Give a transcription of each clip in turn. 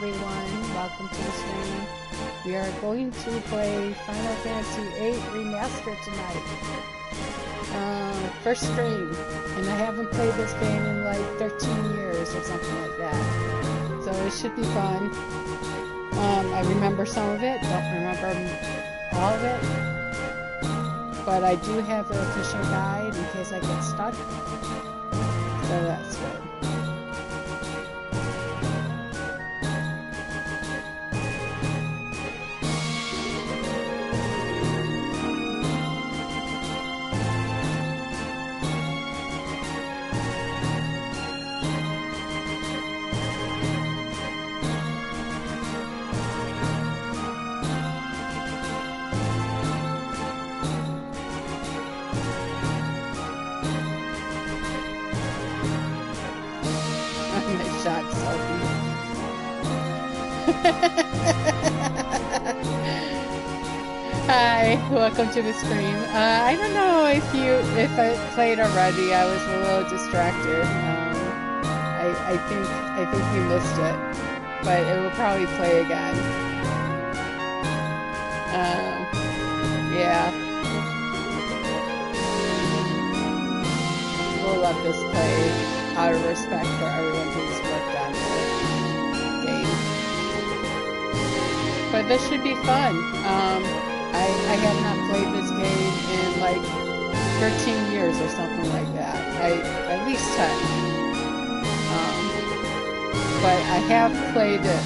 everyone. Welcome to the stream. We are going to play Final Fantasy VIII Remastered tonight. First stream. And I haven't played this game in like 13 years or something like that. So it should be fun. I remember some of it, don't remember all of it. But I do have the official guide in case I get stuck. So that's good. Hi, welcome to the stream. I don't know if I played already. I was a little distracted. I think you missed it, but it will probably play again. Yeah. We'll let this play out of respect for everyone who's worked on the game. But this should be fun. I have not played this game in like 13 years or something like that. At least 10. But I have played it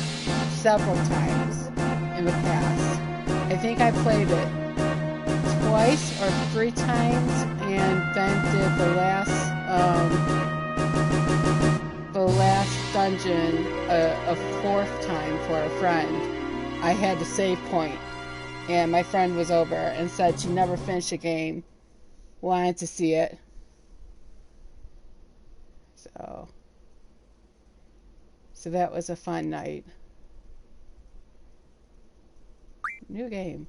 several times in the past. I think I played it twice or 3 times, and then did the last dungeon a 4th time for a friend. I had to save point. And my friend was over and said she never finished the game. Wanted to see it. So that was a fun night. New game.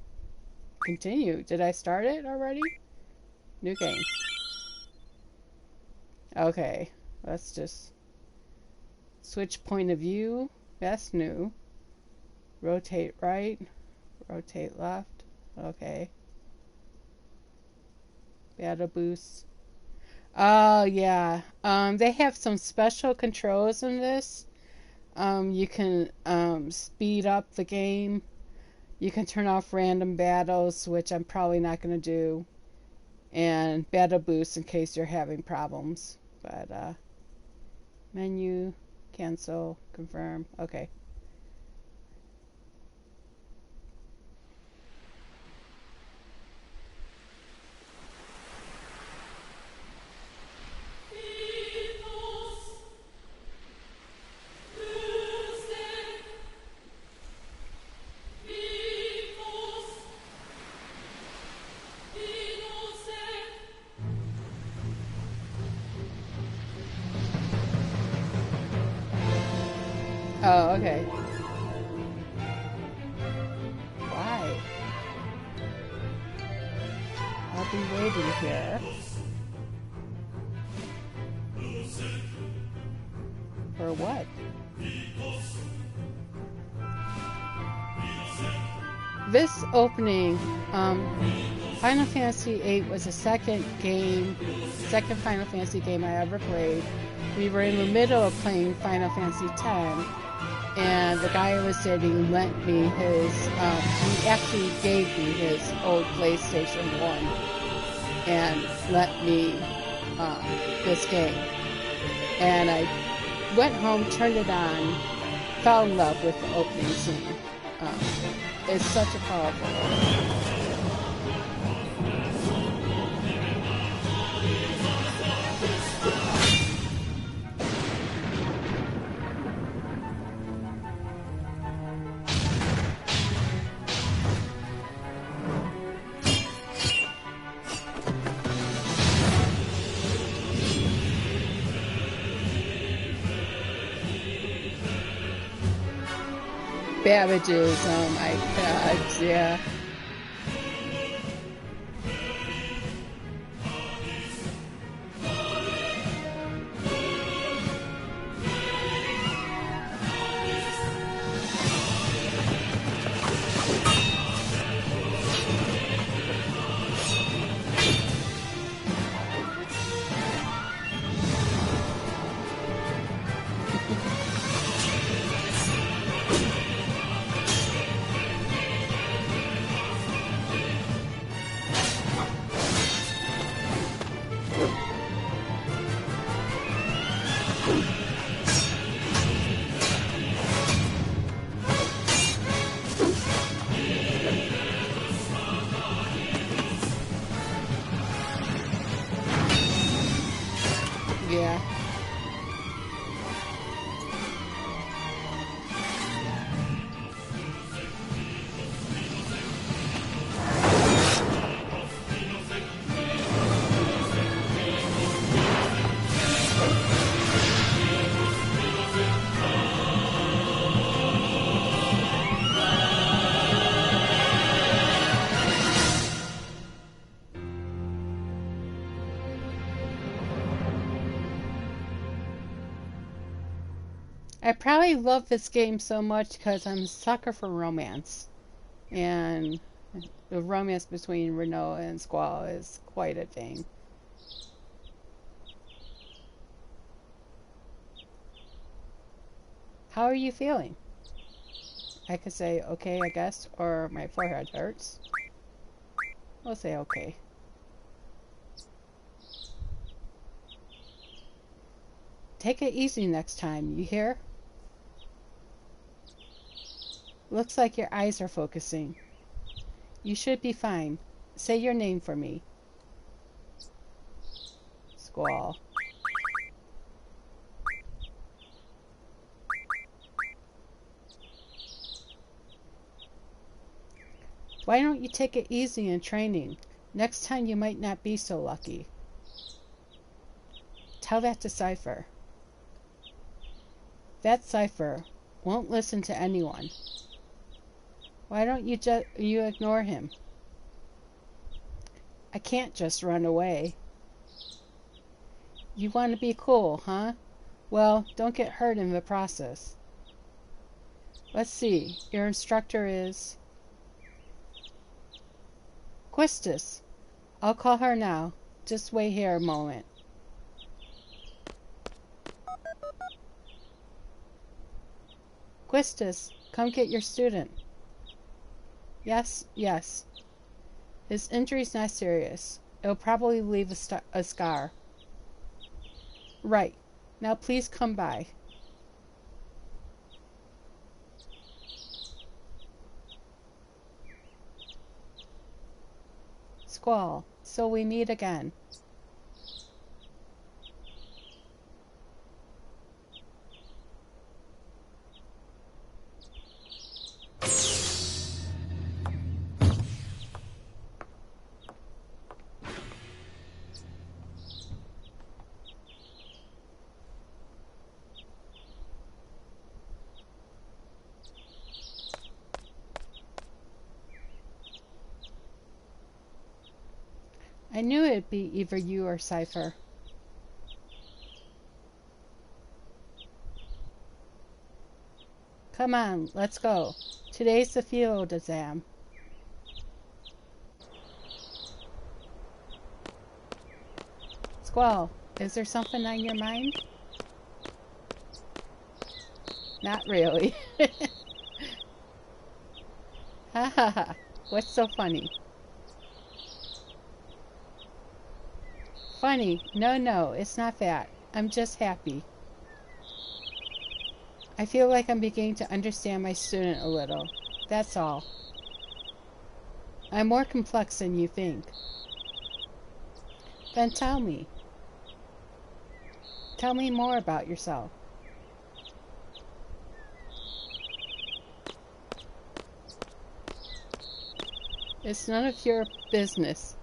Continue. Did I start it already? New game. Okay. Let's just switch point of view. That's new. Rotate right. Rotate left. Okay. Battle boost. Oh, yeah. They have some special controls in this. You can speed up the game. You can turn off random battles, which I'm probably not going to do. And battle boost in case you're having problems. But, menu, cancel, confirm. Okay. Oh, okay. Why? I'll be waiting here. For what? This opening, Final Fantasy VIII was the second Final Fantasy game I ever played. We were in the middle of playing Final Fantasy X. And the guy I was dating lent me his, he actually gave me his old PlayStation 1 and lent me this game. And I went home, turned it on, fell in love with the opening scene. It's such a powerful one. Babbages, oh my god, yeah. I probably love this game so much because I'm a sucker for romance. And the romance between Renault and Squall is quite a thing. How are you feeling? I could say okay, I guess, or my forehead hurts. We'll say okay. Take it easy next time, you hear? Looks like your eyes are focusing. You should be fine. Say your name for me. Squall. Why don't you take it easy in training? Next time you might not be so lucky. Tell that to Cypher. That Cypher won't listen to anyone. Why don't you ignore him? I can't just run away. You want to be cool, huh? Well, don't get hurt in the process. Let's see. Your instructor is Quistis. I'll call her now. Just wait here a moment. Quistis, come get your student. Yes, yes. His injury's not serious. It'll probably leave a scar. Right. Now please come by. Squall, so we meet again. I knew it'd be either you or Cypher. Come on, let's go. Today's the field exam. Squall, is there something on your mind? Not really. Ha ha ha. What's so funny? Funny? No, it's not that. I'm just happy. I feel like I'm beginning to understand my student a little. That's all. I'm more complex than you think. Then tell me. Tell me more about yourself. It's none of your business.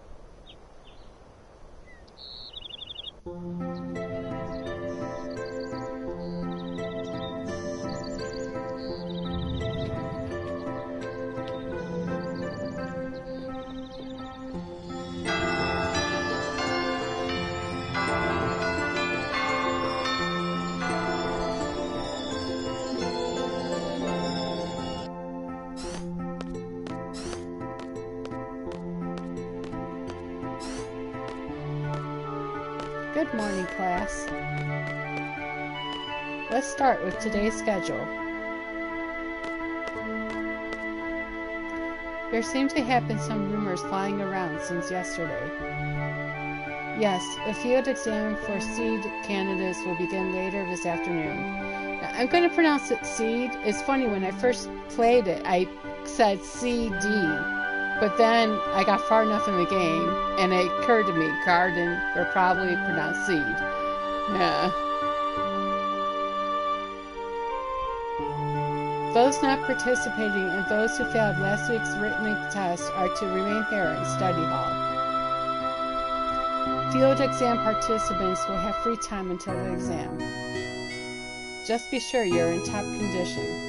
Good morning, class. Let's start with today's schedule. There seem to have been some rumors flying around since yesterday. Yes, a field exam for seed candidates will begin later this afternoon. Now, I'm going to pronounce it seed. It's funny, when I first played it, I said CD. But then I got far enough in the game, and it occurred to me, garden will probably pronounce seed. Yeah. Those not participating and those who failed last week's written test are to remain here in study hall. Field exam participants will have free time until the exam. Just be sure you're in top condition.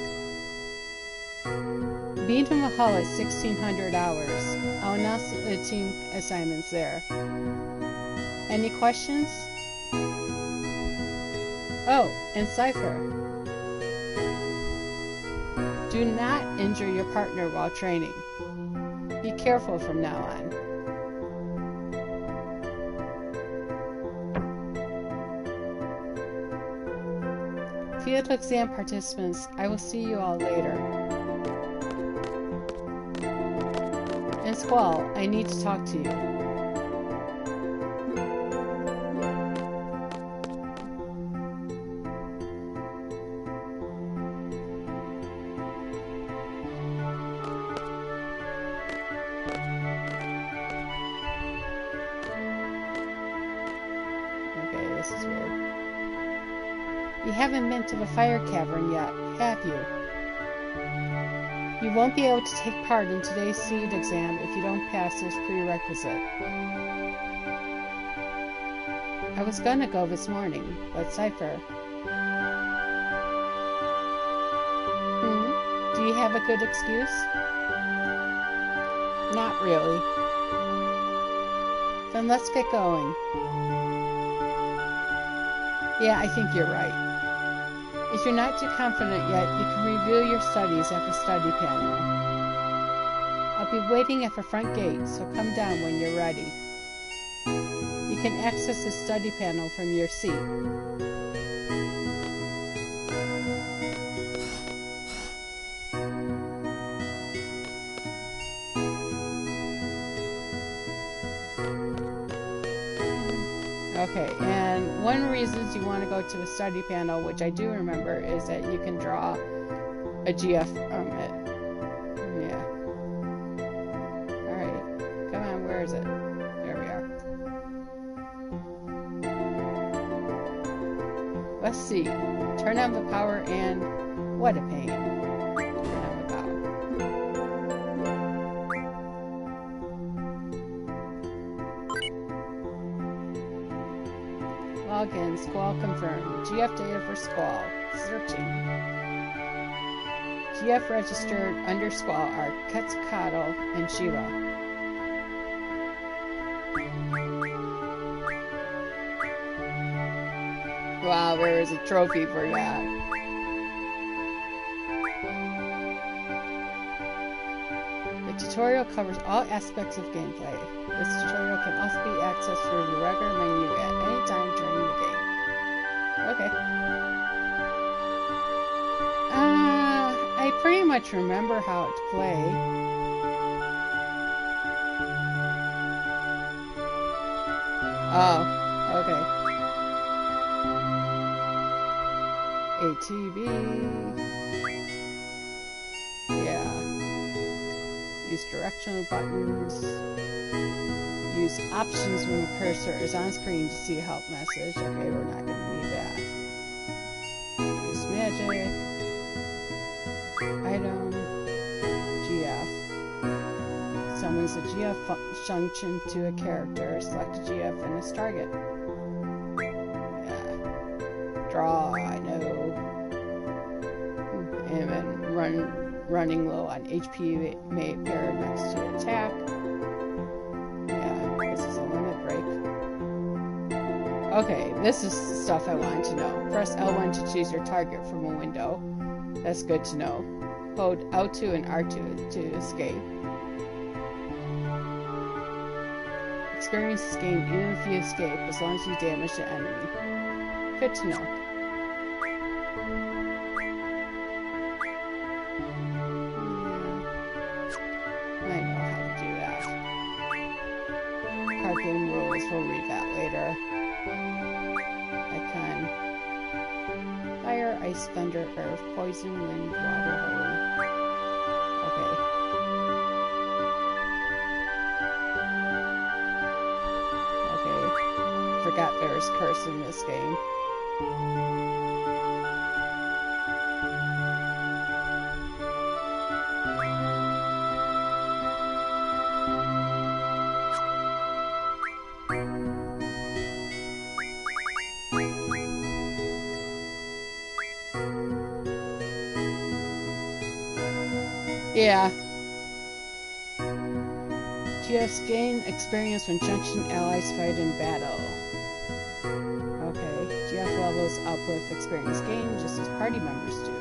Meet in the hall at 1600 hours. I'll announce the team assignments there. Any questions? Oh, and Cypher. Do not injure your partner while training. Be careful from now on. Field exam participants, I will see you all later. And Squall, I need to talk to you. Okay, this is weird. You haven't been to the fire cavern yet, have you? You won't be able to take part in today's seed exam if you don't pass this prerequisite. I was gonna go this morning, but Cypher. Do you have a good excuse? Not really. Then let's get going. Yeah, I think you're right. If you're not too confident yet, you can review your studies at the study panel. I'll be waiting at the front gate, so come down when you're ready. You can access the study panel from your seat. Okay, and one reason you want to go to the study panel, which I do remember, is that you can draw a GF from it. Yeah. Alright, come on, where is it? There we are. Let's see. Turn on the power and... what a pain. Turn on the power. Login, Squall confirmed. GF data for Squall. Searching. GF registered under Squall are Quetzalcoatl and Shiva. Wow, there is a trophy for that. The tutorial covers all aspects of gameplay. This tutorial can also be accessed through the regular menu at any time during the game. Okay. I pretty much remember how to play. Oh, okay. ATB. Yeah. Use directional buttons. Use options when the cursor is on screen to see a help message. Okay, we're not going to need that. Use magic. Item. GF. Summons a GF function to a character. Select a GF and its target. Yeah. Draw, I know. And then running low on HP may appear next to attack. Okay, this is stuff I wanted to know. Press L1 to choose your target from a window. That's good to know. Hold L2 and R2 to escape. Experience is gained even if you escape, as long as you damage the enemy. Good to know. I know how to do that. Card game rules, we'll read that later. Icon. Fire, ice, thunder, earth, poison, wind, water, holy. Okay. Okay. Forgot there's curse in this game. Yeah. GFs gain experience when junction allies fight in battle. Okay. GF levels up with experience gained just as party members do.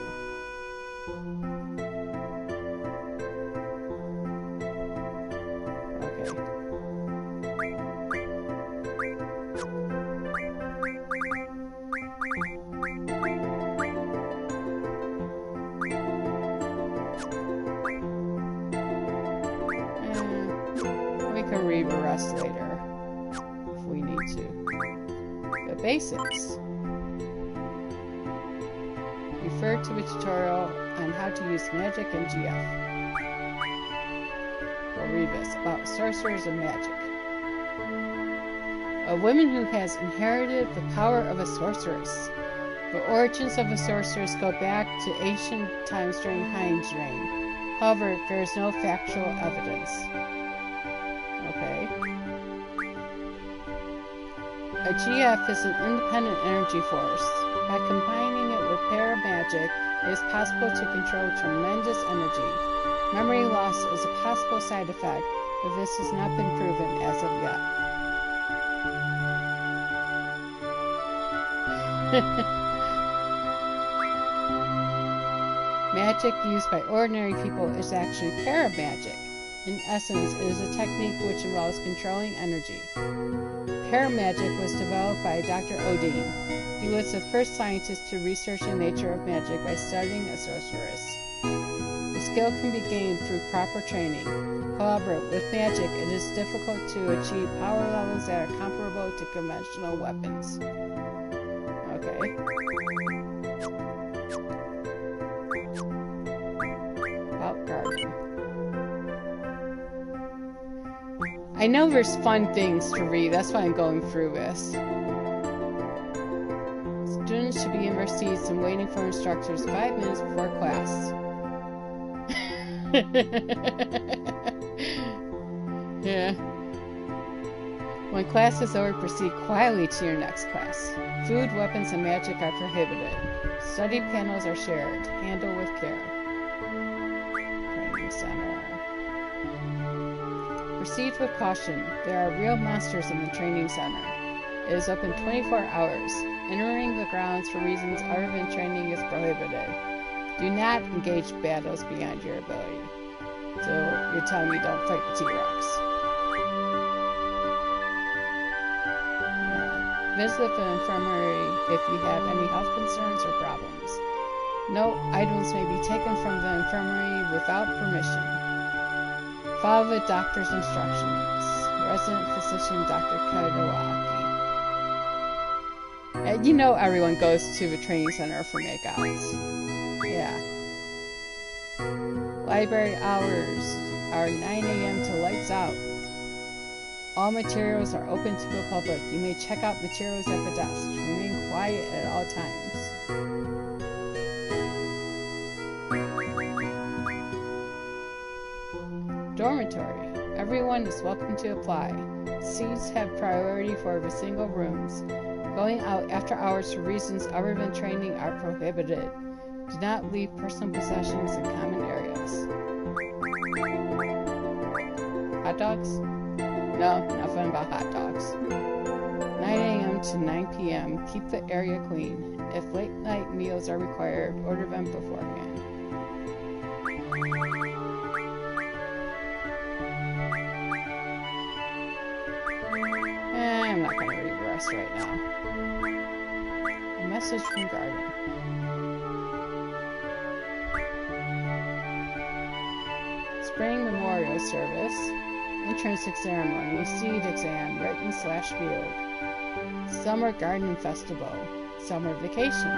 read the rest later if we need to. The basics. Refer to the tutorial on how to use magic and GF. We'll read this about sorcerers and magic. A woman who has inherited the power of a sorceress. The origins of the sorceress go back to ancient times during Hein's reign. However, there is no factual evidence. Okay. A GF is an independent energy force. By combining it with paramagic, it is possible to control tremendous energy. Memory loss is a possible side effect, but this has not been proven as of yet. Magic used by ordinary people is actually paramagic. In essence, it is a technique which involves controlling energy. Paramagic was developed by Dr. Odin. He was the first scientist to research the nature of magic by studying a sorceress. The skill can be gained through proper training. However, with magic, it is difficult to achieve power levels that are comparable to conventional weapons. Okay. About garden. I know there's fun things to read, that's why I'm going through this. Students should be in their seats and waiting for instructors 5 minutes before class. Yeah. When class is over, proceed quietly to your next class. Food, weapons, and magic are prohibited. Study panels are shared. Handle with care. Training center. Proceed with caution. There are real monsters in the training center. It is open 24 hours. Entering the grounds for reasons other than training is prohibited. Do not engage battles beyond your ability. So you're telling me don't fight the T-Rex. Visit the infirmary if you have any health concerns or problems. No items may be taken from the infirmary without permission. Follow the doctor's instructions. Resident physician Dr. Kadawaki. You know everyone goes to the training center for makeouts. Yeah. Library hours are 9 a.m. to lights out. All materials are open to the public. You may check out materials at the desk. Remain quiet at all times. Dormitory. Everyone is welcome to apply. Seats have priority for the single rooms. Going out after hours for reasons other than training are prohibited. Do not leave personal possessions in common areas. Hot dogs? No, nothing about hot dogs. 9 a.m. to 9 p.m. Keep the area clean. If late night meals are required, order them beforehand. I'm not going to read the rest right now. A message from Garden. Spring Memorial Service. Intrinsic Ceremony. Seed Exam. Written/field. Summer Garden Festival. Summer Vacation.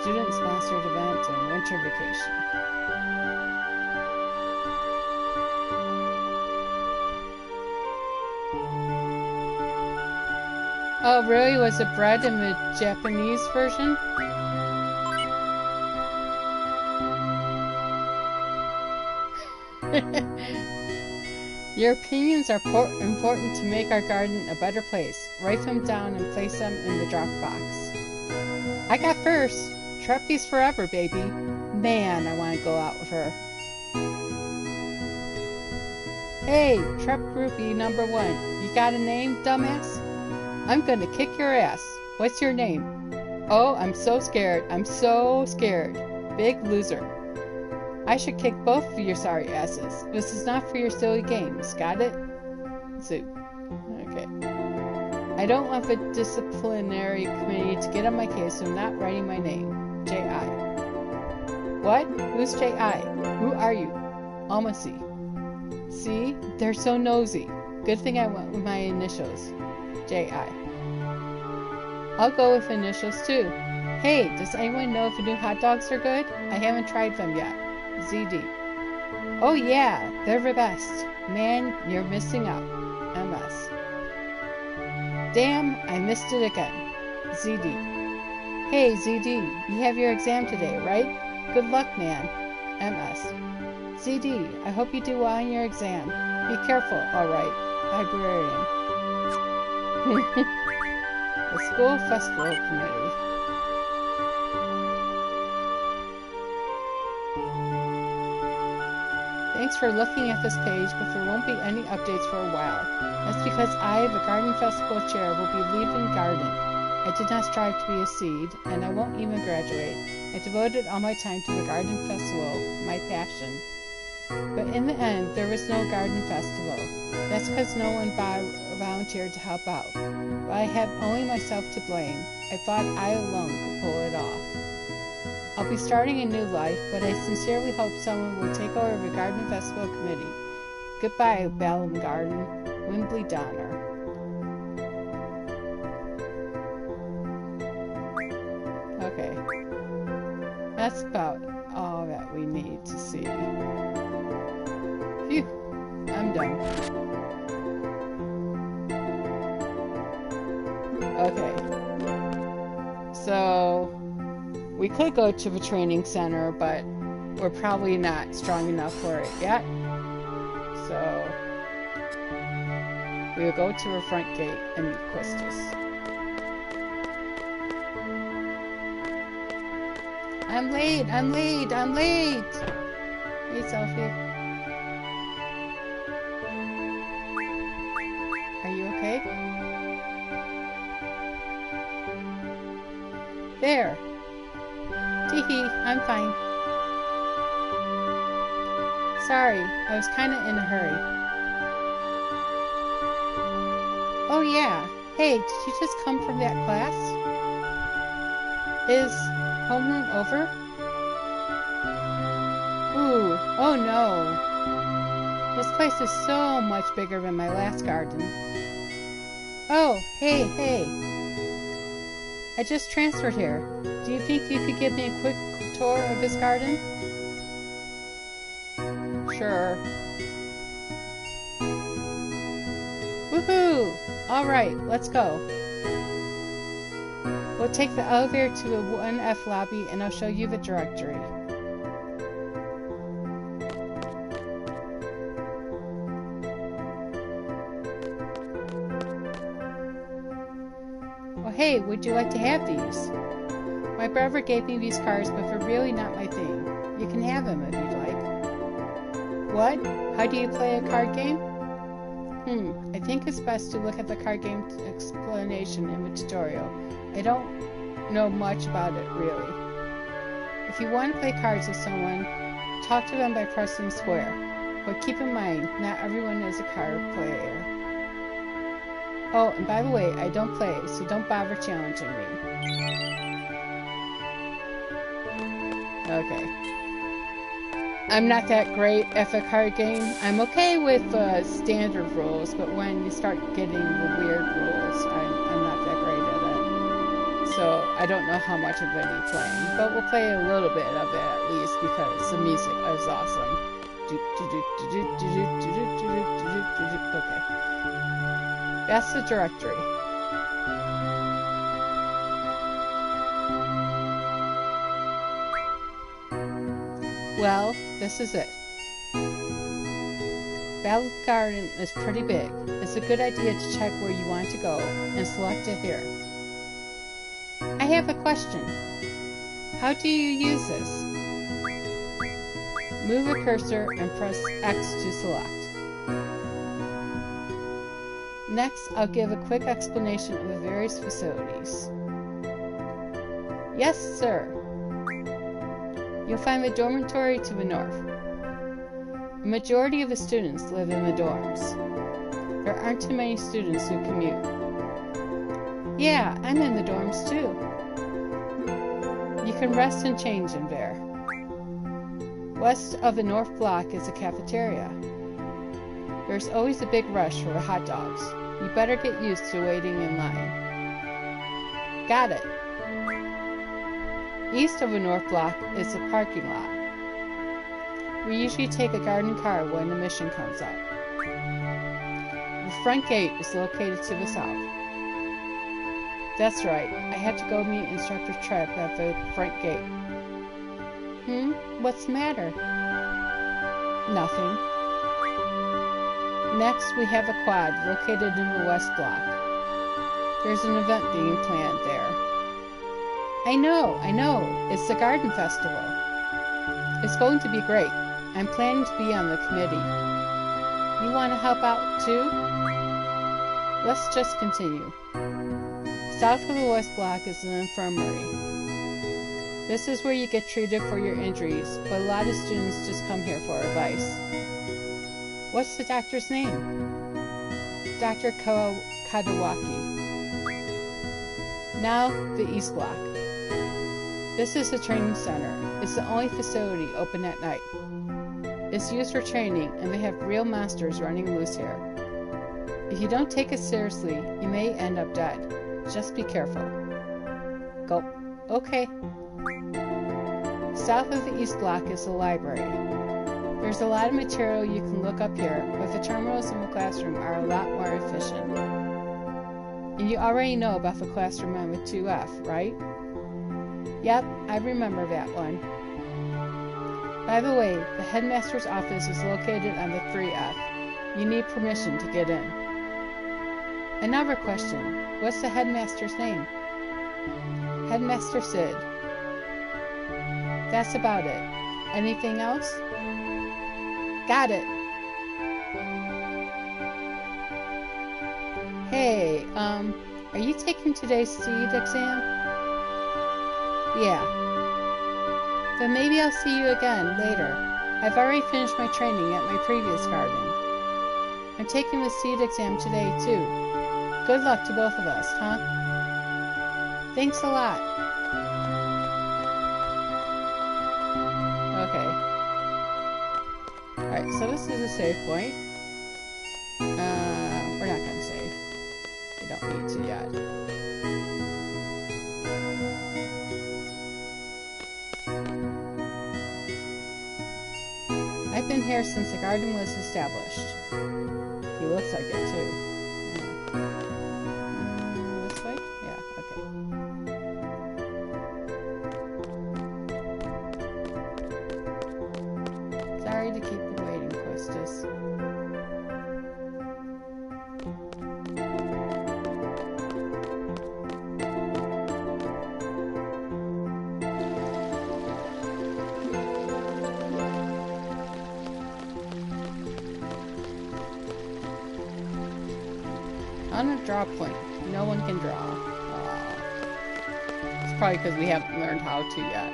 Student-sponsored event and winter vacation. Oh, really? Was it bred in the Japanese version? Your opinions are important to make our garden a better place. Write them down and place them in the drop box. I got first. Treppy's forever, baby. Man, I want to go out with her. Hey, Trepp Groupie number 1. You got a name, dumbass? I'm gonna kick your ass. What's your name? Oh, I'm so scared. I'm so scared. Big loser. I should kick both of your sorry asses. This is not for your silly games. Got it? Soup. Okay. I don't want the disciplinary committee to get on my case, so I'm not writing my name. J.I. What? Who's J.I.? Who are you? Almasy. See? They're so nosy. Good thing I went with my initials. J.I. I'll go with initials too. Hey, does anyone know if the new hot dogs are good? I haven't tried them yet. Z.D. Oh yeah, they're the best. Man, you're missing out. M.S. Damn, I missed it again. Z.D. Hey, Z.D., you have your exam today, right? Good luck, man. M.S. Z.D., I hope you do well on your exam. Be careful, alright. Librarian. The School Festival Committee. Thanks for looking at this page, but there won't be any updates for a while. That's because I, the Garden Festival Chair, will be leaving Garden. I did not strive to be a seed, and I won't even graduate. I devoted all my time to the Garden Festival, my passion. But in the end, there was no Garden Festival. That's because no one volunteered to help out. But I have only myself to blame. I thought I alone could pull it off. I'll be starting a new life, but I sincerely hope someone will take over the Garden Festival Committee. Goodbye, Balham Garden. Wimbley Donner. Okay. That's about all that we need to see. Phew. I'm done. Okay. So, we could go to the training center, but we're probably not strong enough for it yet. So, we'll go to the front gate and meet Quistis. I'm late! I'm late! I'm late! Hey, Sophie. Are you okay? There! Teehee, I'm fine. Sorry, I was kinda in a hurry. Oh yeah, hey, did you just come from that class? Is homeroom over? Ooh, oh no. This place is so much bigger than my last garden. Oh, hey. I just transferred here. Do you think you could give me a quick tour of this garden? Sure. Woohoo! Alright, let's go. We'll take the elevator to the 1F lobby and I'll show you the directory. Well, hey, would you like to have these? My brother gave me these cards, but they're really not my thing. You can have them if you'd like. What? How do you play a card game? I think it's best to look at the card game explanation in the tutorial. I don't know much about it, really. If you want to play cards with someone, talk to them by pressing square. But keep in mind, not everyone is a card player. Oh, and by the way, I don't play, so don't bother challenging me. Okay. I'm not that great at the card game. I'm okay with standard rules, but when you start getting the weird rules, I'm not that great at it. So I don't know how much I'm going to be playing, but we'll play a little bit of it at least because the music is awesome. Okay. That's the directory. Well, this is it. Battle Garden is pretty big. It's a good idea to check where you want to go and select it here. I have a question. How do you use this? Move the cursor and press X to select. Next, I'll give a quick explanation of the various facilities. Yes, sir. You'll find the dormitory to the north. The majority of the students live in the dorms. There aren't too many students who commute. Yeah, I'm in the dorms too. You can rest and change in there. West of the north block is a cafeteria. There's always a big rush for hot dogs. You better get used to waiting in line. Got it. East of the North Block is the parking lot. We usually take a garden car when the mission comes up. The front gate is located to the south. That's right. I had to go meet Instructor Trev at the front gate. What's the matter? Nothing. Next, we have a quad located in the West Block. There's an event being planned there. I know. It's the Garden Festival. It's going to be great. I'm planning to be on the committee. You want to help out too? Let's just continue. South of the West Block is an infirmary. This is where you get treated for your injuries, but a lot of students just come here for advice. What's the doctor's name? Dr. Kadawaki. Now, the East Block. This is the training center. It's the only facility open at night. It's used for training, and they have real monsters running loose here. If you don't take it seriously, you may end up dead. Just be careful. Gulp. Okay. South of the East Block is the library. There's a lot of material you can look up here, but the terminals in the classroom are a lot more efficient. And you already know about the classroom on the 2F, right? Yep, I remember that one. By the way, the headmaster's office is located on the 3F. You need permission to get in. Another question. What's the headmaster's name? Headmaster Sid. That's about it. Anything else? Got it. Hey, are you taking today's seed exam? Yeah. Then maybe I'll see you again later. I've already finished my training at my previous garden. I'm taking the seed exam today, too. Good luck to both of us, huh? Thanks a lot. Okay. Alright, so this is a save point. We're not gonna save. We don't need to yet. I've been here since the garden was established. He looks like it too. This way? Yeah, okay. Sorry to keep you waiting, Quistis. On a draw point, no one can draw. It's probably because we haven't learned how to yet.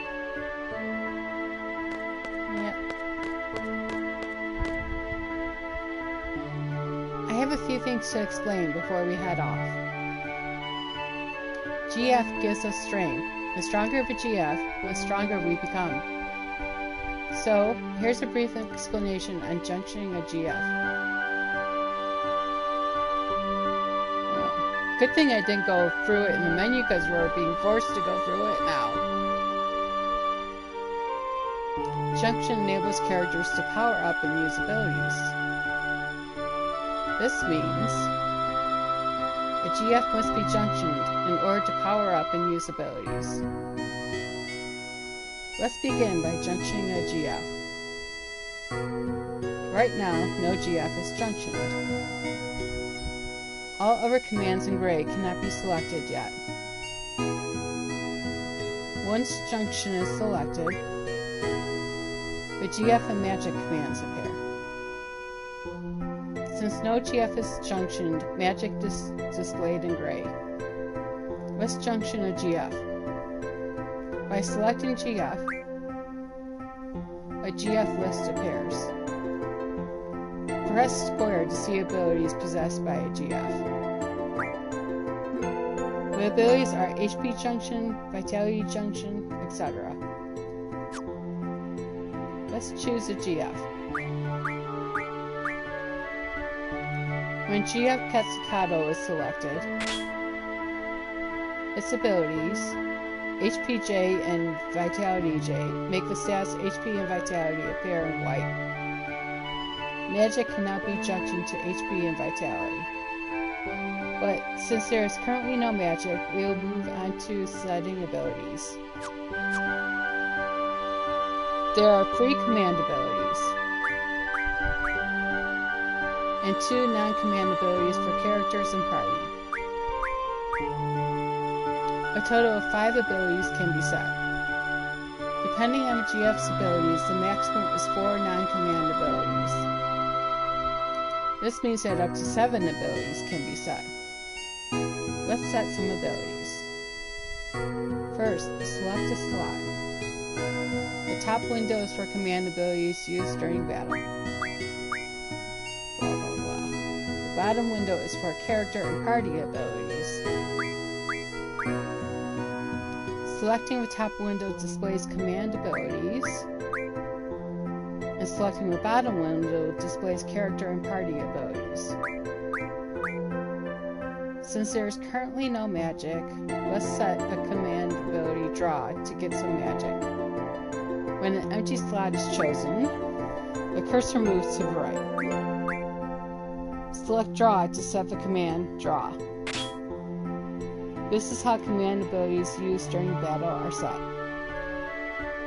Yep. I have a few things to explain before we head off. GF gives us strength. The stronger the GF, the stronger we become. So, here's a brief explanation on junctioning a GF. Good thing I didn't go through it in the menu because we're being forced to go through it now. Junction enables characters to power up and use abilities. This means a GF must be junctioned in order to power up and use abilities. Let's begin by junctioning a GF. Right now, no GF is junctioned. All other commands in gray cannot be selected yet. Once junction is selected, the GF and magic commands appear. Since no GF is junctioned, magic is displayed in gray. Let's junction a GF. By selecting GF, a GF list appears. Press square to see abilities possessed by a GF. The abilities are HP Junction, Vitality Junction, etc. Let's choose a GF. When GF Pizzicato is selected, its abilities, HPJ and Vitality J, make the stats HP and Vitality appear in white. Magic cannot be jumped into HP and Vitality. But since there is currently no magic, we will move on to setting abilities. There are 3 command abilities, and 2 non-command abilities for characters and party. A total of 5 abilities can be set. Depending on GF's abilities, the maximum is 4 non-command abilities. This means that up to 7 abilities can be set. Let's set some abilities. First, select a slot. The top window is for command abilities used during battle. Blah, blah, blah. The bottom window is for character and party abilities. Selecting the top window displays command abilities, and selecting the bottom window displays character and party abilities. Since there is currently no magic, let's set the command ability Draw to get some magic. When an empty slot is chosen, the cursor moves to the right. Select Draw to set the command Draw. This is how command abilities used during battle are set.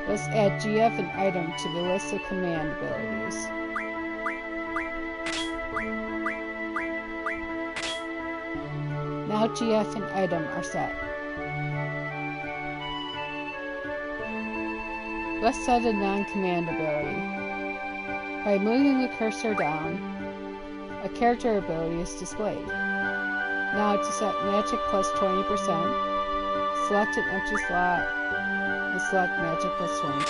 Let's add GF and item to the list of command abilities. Now GF and item are set. Let's set a non-command ability. By moving the cursor down, a character ability is displayed. Now to set magic plus 20%, select an empty slot and select magic plus 20%.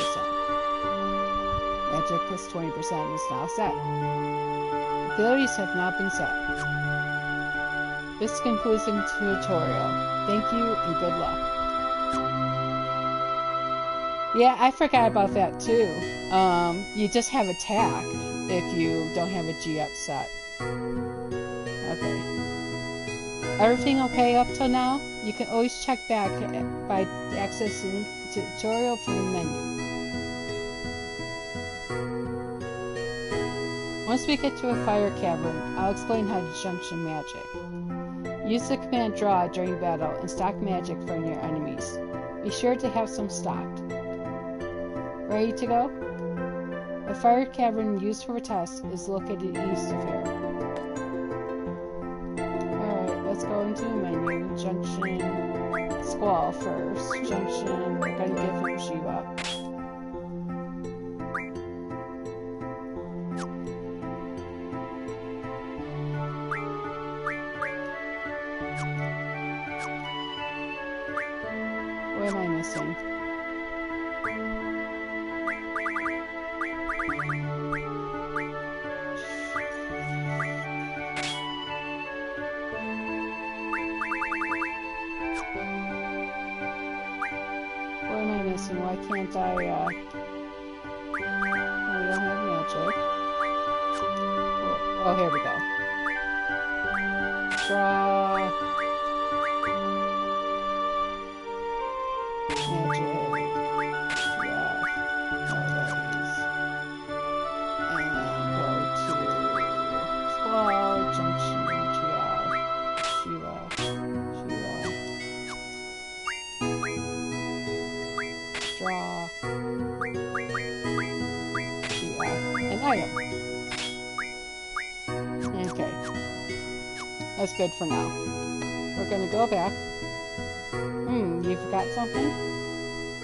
Magic plus 20% is now set. Abilities have now been set. This concludes the tutorial. Thank you and good luck. Yeah, I forgot about that too. You just have attack if you don't have a GF set. Okay. Everything okay up till now? You can always check back by accessing the tutorial from the menu. Once we get to a fire cavern, I'll explain how to junction magic. Use the command Draw during battle and stock magic from your enemies. Be sure to have some stocked. Ready to go? A fire cavern used for a test is located east of here. Alright, let's go into the menu. Junction Squall first. Junction, we're gonna give him Shiva. What am I missing? Why can't I, we don't have magic. Oh, here we go. Draw. Magic. Yeah. Always. And go to Squall, Junction, Shiva. Draw, an item. Okay, that's good for now. We're gonna go back. You forgot something?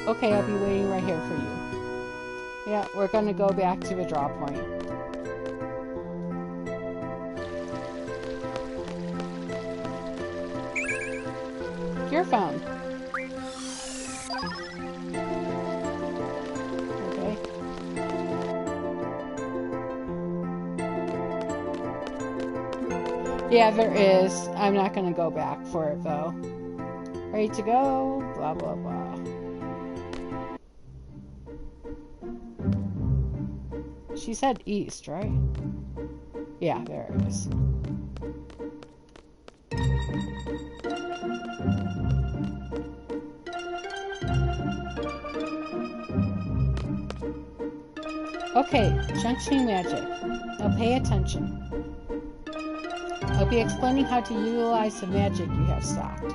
Okay, I'll be waiting right here for you. Yeah, we're gonna go back to the draw point. You're found. Yeah, there is. I'm not going to go back for it, though. Ready to go? Blah, blah, blah. She said east, right? Yeah, there it is. Okay, junctioning magic. Now pay attention. I'll be explaining how to utilize the magic you have stocked.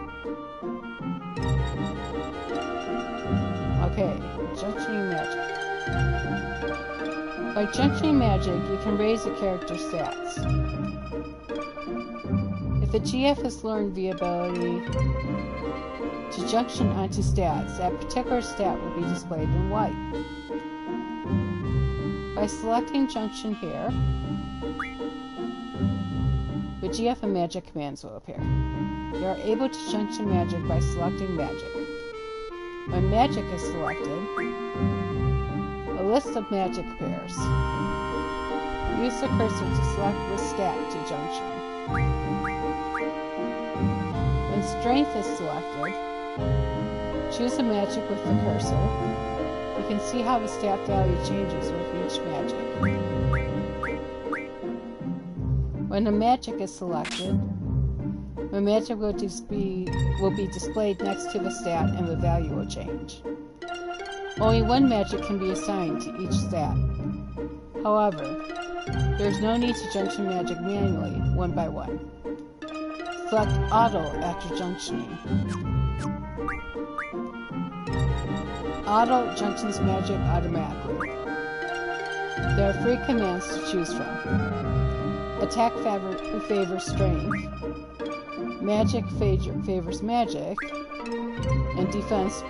Okay, junctioning magic. By junctioning magic, you can raise a character's stats. If the GF has learned the ability to junction onto stats, that particular stat will be displayed in white. By selecting junction here, the GF and magic commands will appear. You are able to junction magic by selecting magic. When magic is selected, a list of magic appears. Use the cursor to select the stat to junction. When strength is selected, choose a magic with the cursor. You can see how the stat value changes with each magic. When a magic is selected, the magic will be displayed next to the stat and the value will change. Only one magic can be assigned to each stat. However, there is no need to junction magic manually, one by one. Select Auto after junctioning. Auto junctions magic automatically. There are 3 commands to choose from. Attack favors strength, magic favors magic, and defense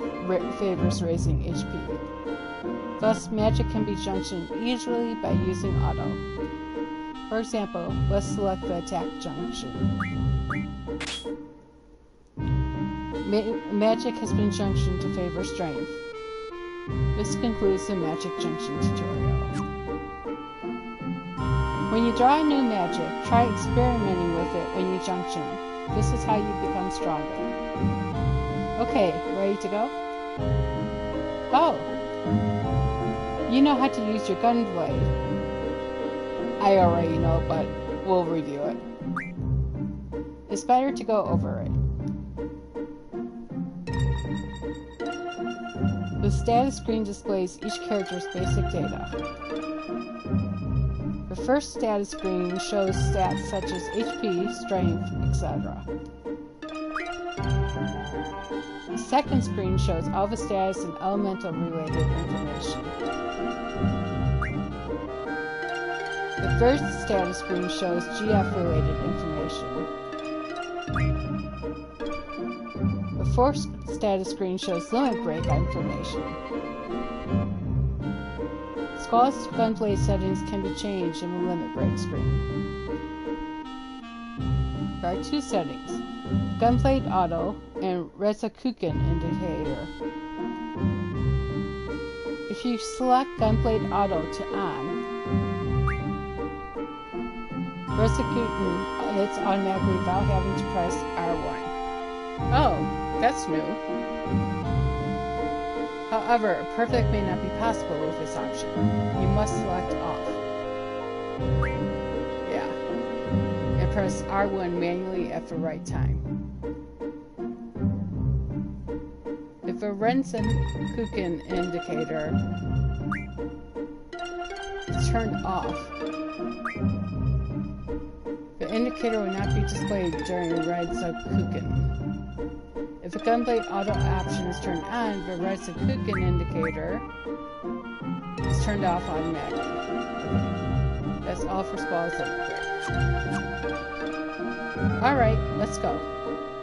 favors raising HP. Thus, magic can be junctioned easily by using auto. For example, let's select the attack junction. Magic has been junctioned to favor strength. This concludes the magic junction tutorial. When you draw a new magic, try experimenting with it when you junction. This is how you become stronger. Okay, ready to go? Go! You know how to use your gun blade. I already know, but we'll review it. It's better to go over it. The status screen displays each character's basic data. The first status screen shows stats such as HP, strength, etc. The second screen shows all the status and elemental related information. The third status screen shows GF related information. The fourth status screen shows limit break information. Skull's gunblade settings can be changed in the limit break screen. There are 2 settings, gunblade auto and Rezakuken indicator. If you select gunblade auto to on, Rezakuken hits automatically without having to press R1. Oh, that's new. However, a perfect may not be possible with this option. You must select off. Yeah. And press R1 manually at the right time. If a Rensen-Kuken indicator is turned off, the indicator will not be displayed during Rensen-Kuken. If the gunblade auto option is turned on, the Rensen-Kuken indicator is turned off automatically. Okay. That's all for Squall's upgrade. Alright, let's go.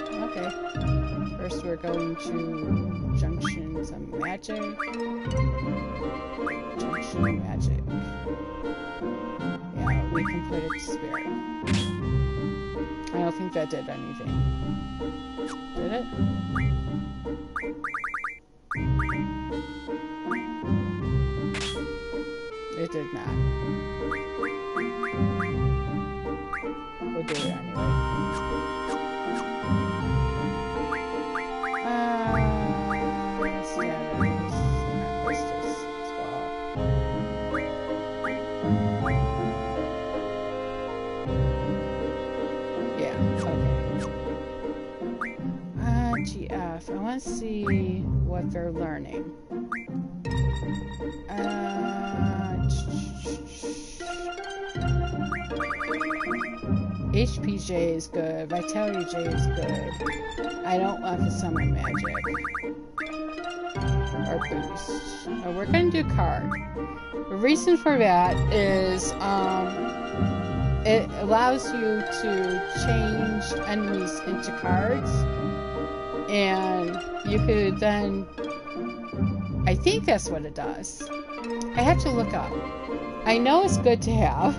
Okay. First we're going to junction some magic. Junction magic. Yeah, we can put it to spirit. I don't think that did anything. Did it? It did not. We'll do it anyway. GF. I want to see what they're learning. HP J is good. Vitality J is good. I don't want the summon magic. Or boost. We're gonna do card. The reason for that is it allows you to change enemies into cards, and you could then, I think that's what it does. I have to look up. I know it's good to have.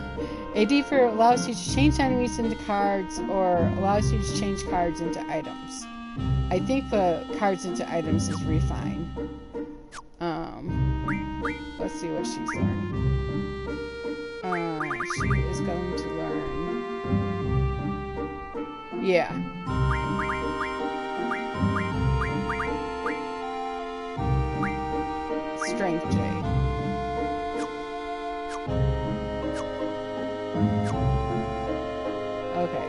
A deeper allows you to change enemies into cards, or allows you to change cards into items. I think the cards into items is refine. Let's see what she's learning. She is going to learn. Yeah. Strength J. Okay.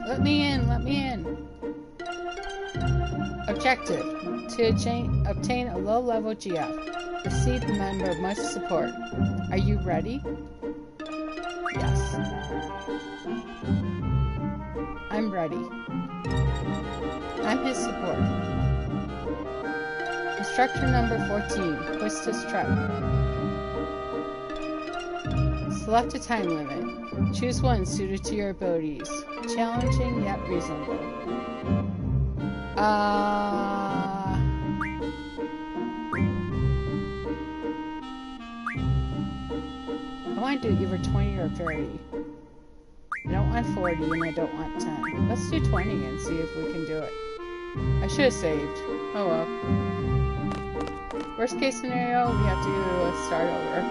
Let me in, let me in. Objective. To obtain a low-level GF. Receive the member must support. Are you ready? Yes. I'm ready. I'm his support. Instructor number 14. Twist his trap. Select a time limit. Choose one suited to your abilities. Challenging yet reasonable. I want to do either 20 or 30. I don't want 40 and I don't want 10. Let's do 20 and see if we can do it. I should have saved. Oh well. Worst case scenario, we have to start over.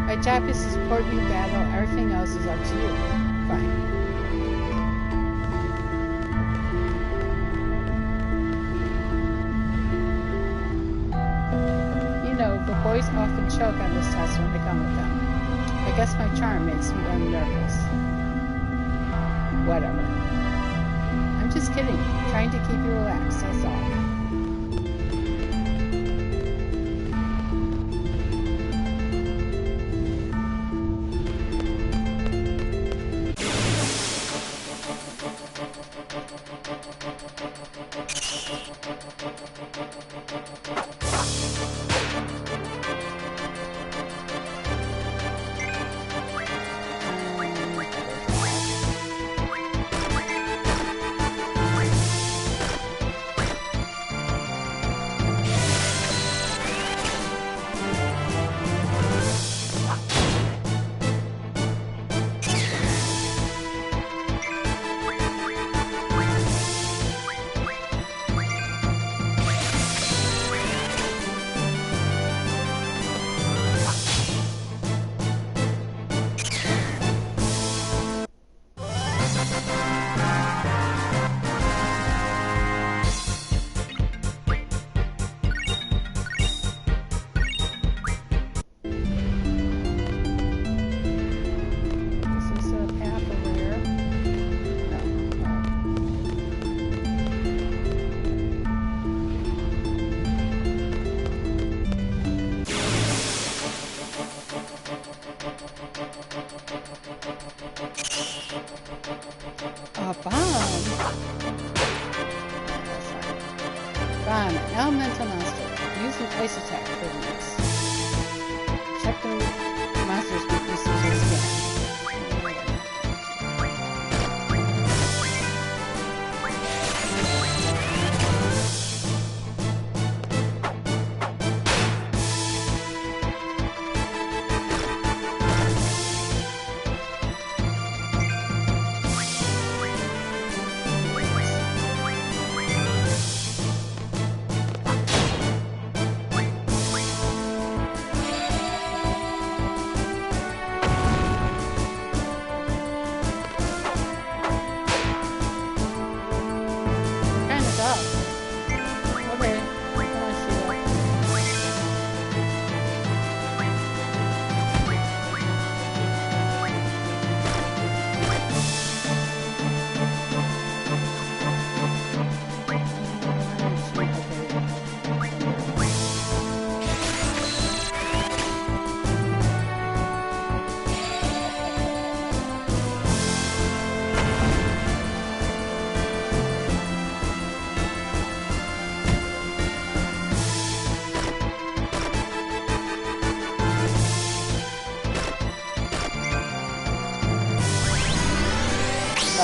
My job is to support you in battle. Everything else is up to you. Fine. You know, the boys often choke on this test when I come with them. I guess my charm makes them nervous. Whatever. I'm just kidding. Trying to keep you relaxed, that's all. Bomb, elemental monster. Use an ice attack for this. Check the monster's weaknesses and skin.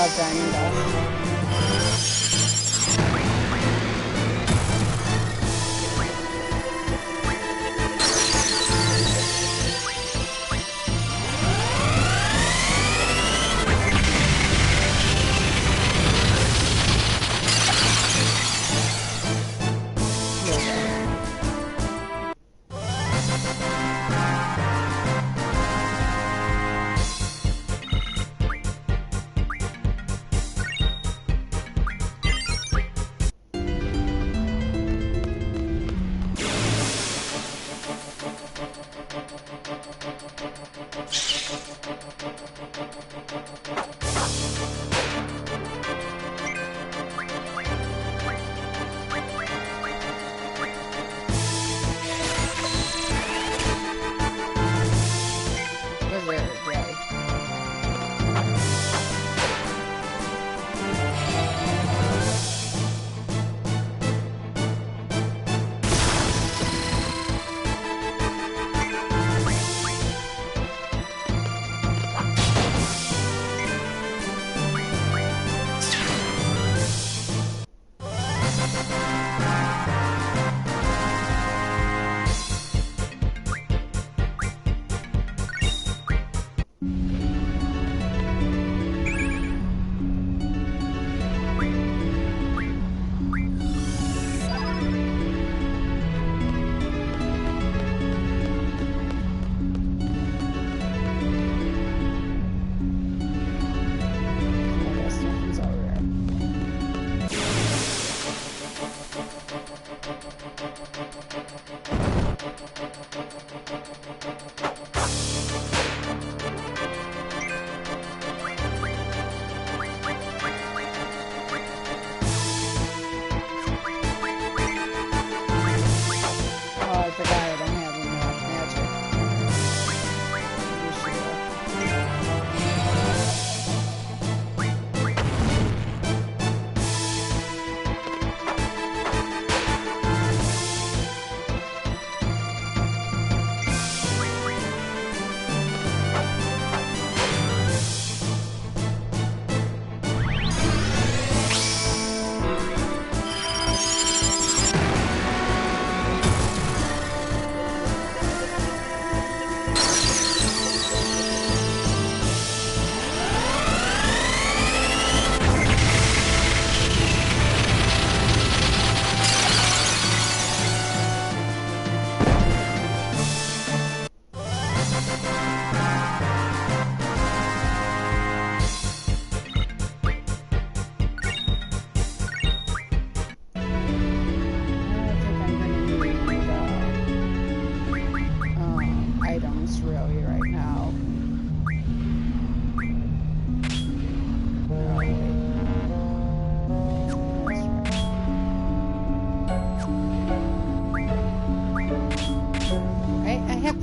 of Diamond Dust.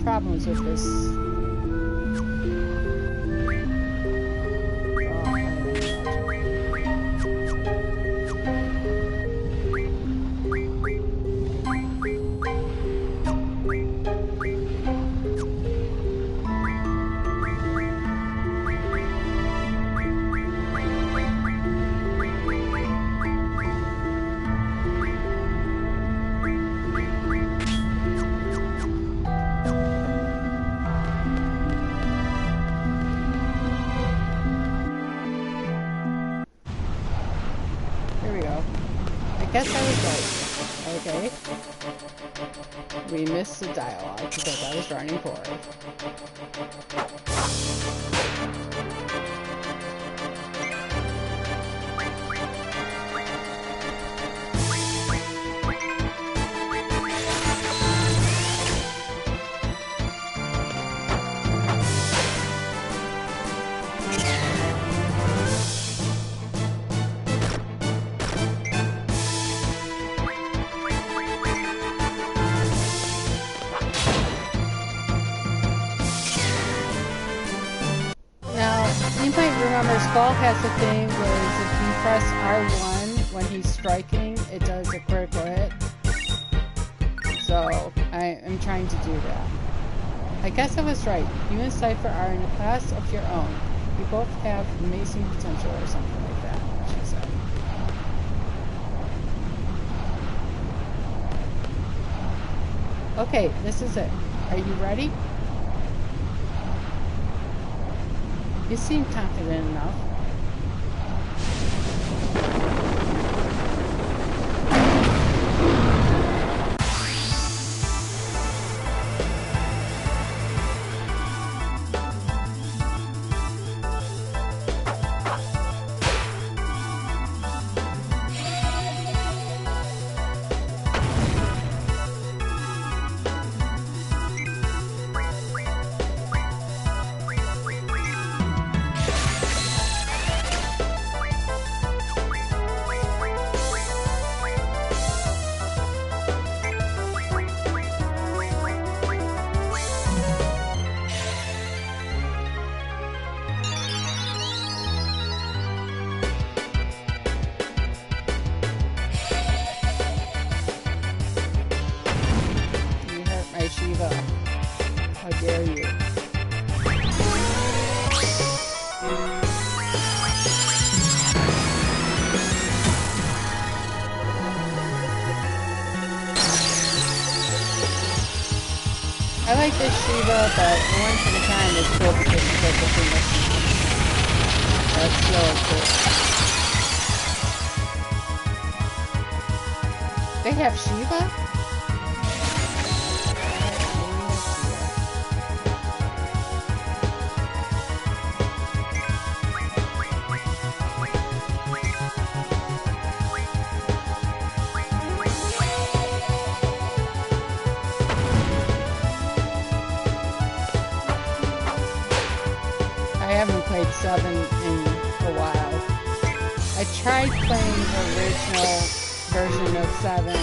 Problems with this. I guess I was right. Okay. We missed the dialogue because I was running forward. Remember, Skull has a thing where if you press R1 when he's striking, it does a critical hit. So, I am trying to do that. I guess I was right. You and Cypher are in a class of your own. You both have amazing potential or something like that, she said. Okay, this is it. Are you ready? You seem confident enough. Shiva. How dare you? I like this Shiva, but once at a time is cool because it's like a thing that's so cool. They have Shiva? I haven't played 7 in a while. I tried playing the original version of 7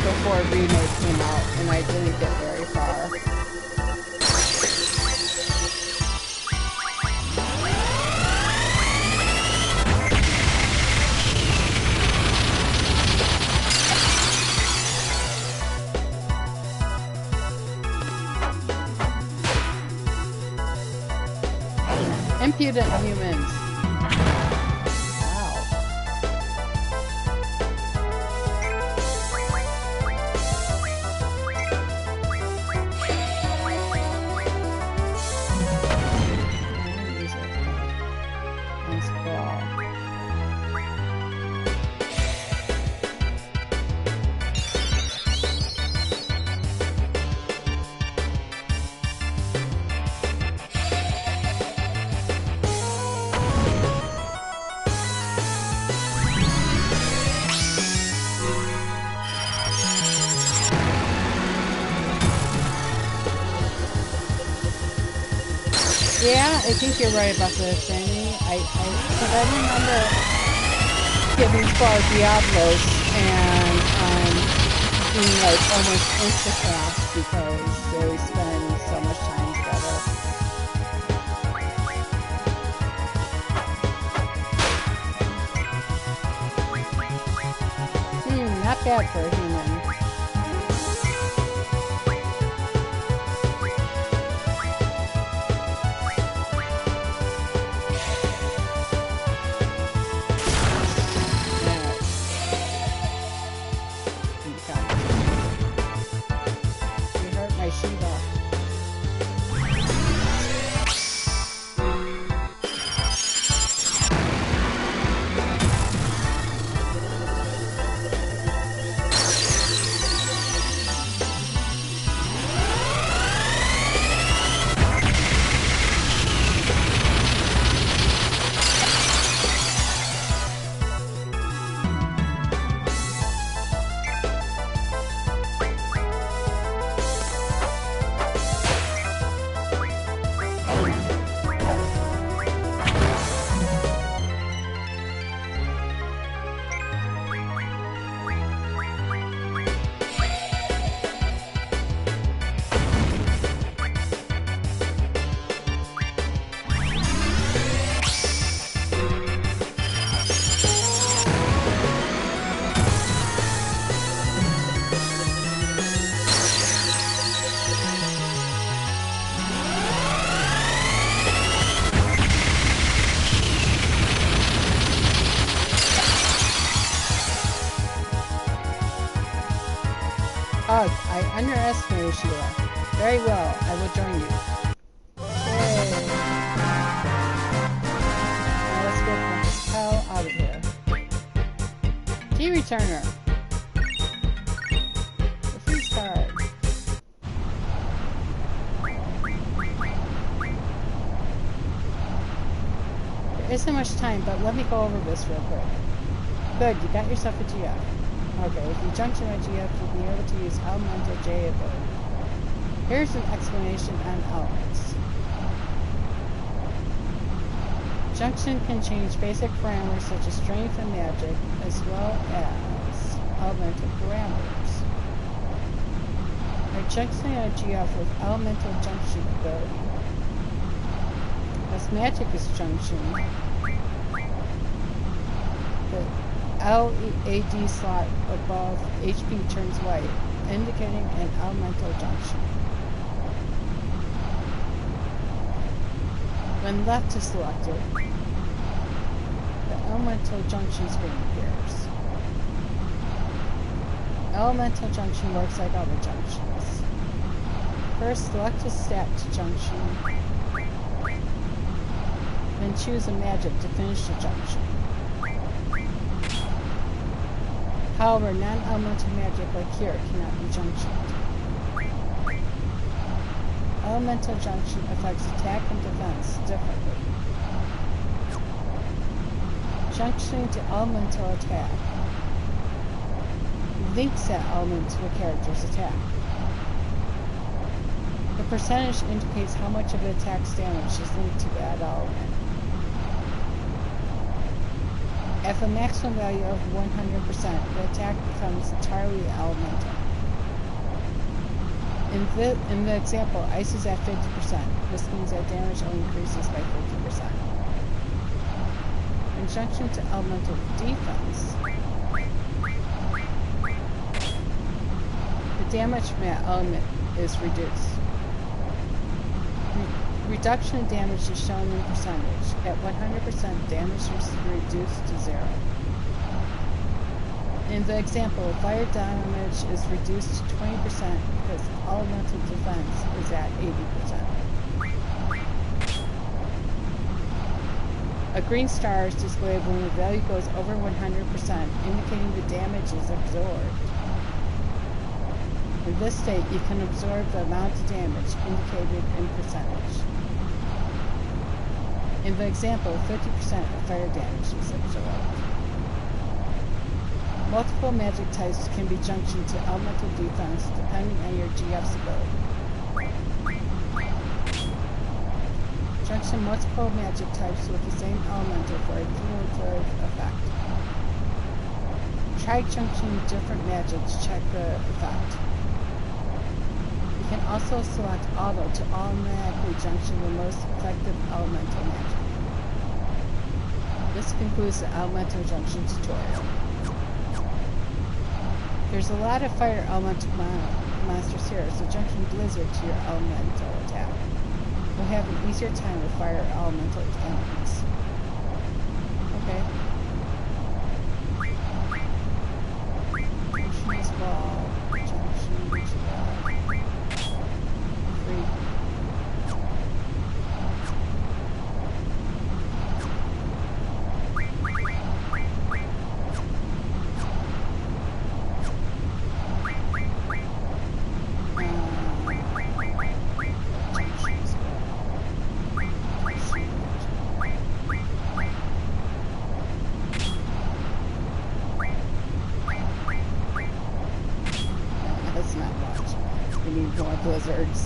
before Remake came out, and I didn't get very far. Impudent humans. Wow. And scroll. Yeah, I think you're right about the Fanny. I remember getting 12 Diablos and being like almost insta-cast because they spend so much time together. Not bad for a human. Fascinating, Sheila. Very well, I will join you. Yay! Now let's get the hell out of here. Key returner. The freeze card. There isn't much time, but let me go over this real quick. Good, you got yourself a GF. Okay, if you junction my GF, you'll be able to use Elemental J ability. Here's an explanation on elements. Junction can change basic parameters such as strength and magic, as well as elemental parameters. By junctioning a GF with elemental junction ability, as magic is junctioned, the LAD slot above HP turns white, indicating an elemental junction. When left is selected, the elemental junction screen appears. Elemental junction works like other junctions. First, select a stat to junction, then choose a magic to finish the junction. However, non-elemental magic like here cannot be junctioned. Elemental junction affects attack and defense differently. Junctioning to elemental attack links that element to a character's attack. The percentage indicates how much of the attack's damage is linked to that element. At the maximum value of 100%, the attack becomes entirely elemental. In the example, ice is at 50%. This means that damage only increases by 50%. In junction to elemental defense, the damage from that element is reduced. Reduction in damage is shown in percentage. At 100%, damage is reduced to 0. In the example, fire damage is reduced to 20% because elemental defense is at 80%. A green star is displayed when the value goes over 100%, indicating the damage is absorbed. In this state, you can absorb the amount of damage indicated in percentage. In the example, 50% of fire damage is absorbed. Multiple magic types can be junctioned to elemental defense depending on your GF's ability. Junction multiple magic types with the same elemental for a cumulative effect. Try junctioning different magics to check the effect. You can also select auto to automatically junction the most effective elemental magic. This concludes the elemental junction tutorial. There's a lot of fire elemental monsters here, so junction blizzard to your elemental attack. You'll have an easier time with fire elemental enemies. Okay. Junction is ball. Junction free. Blizzards.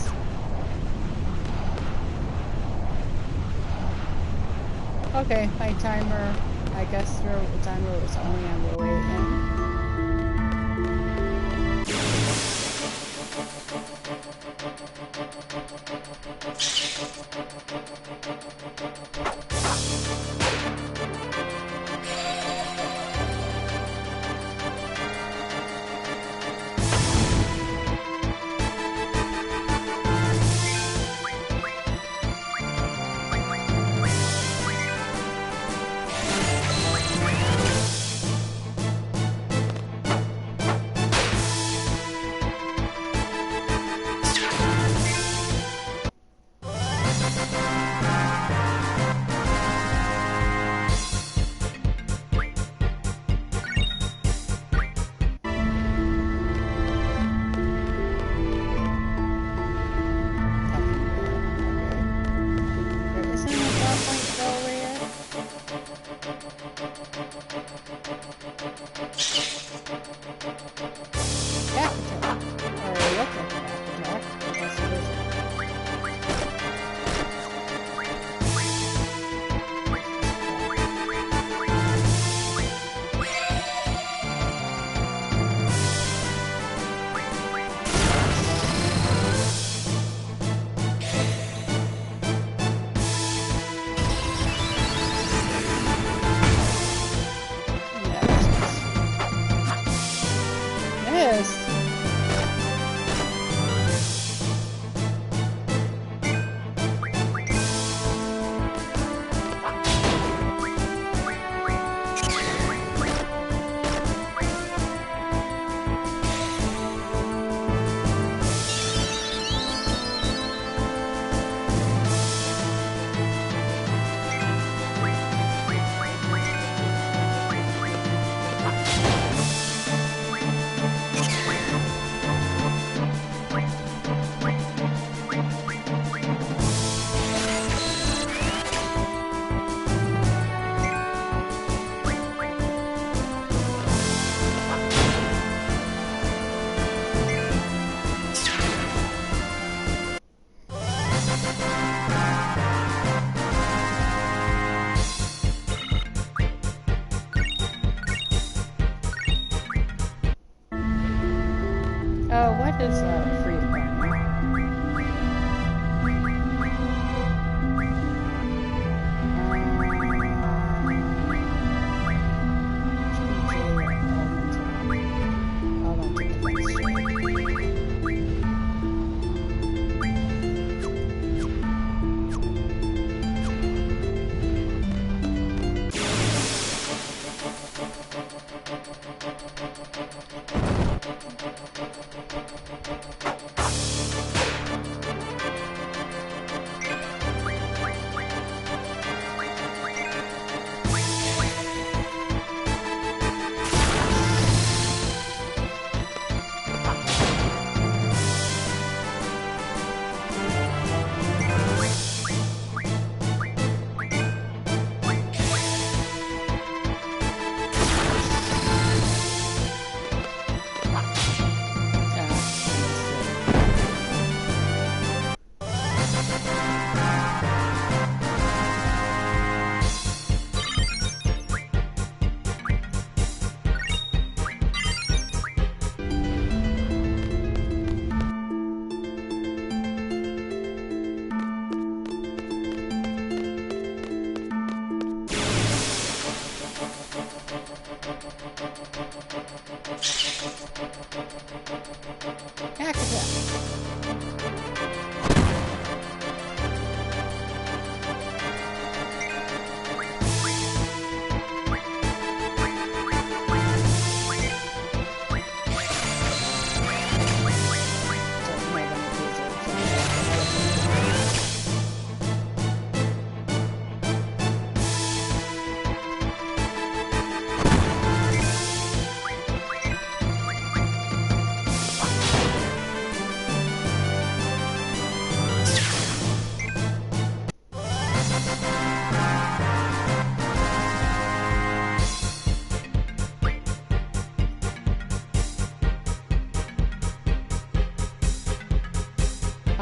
Okay, my timer, I guess the timer was only on the way in.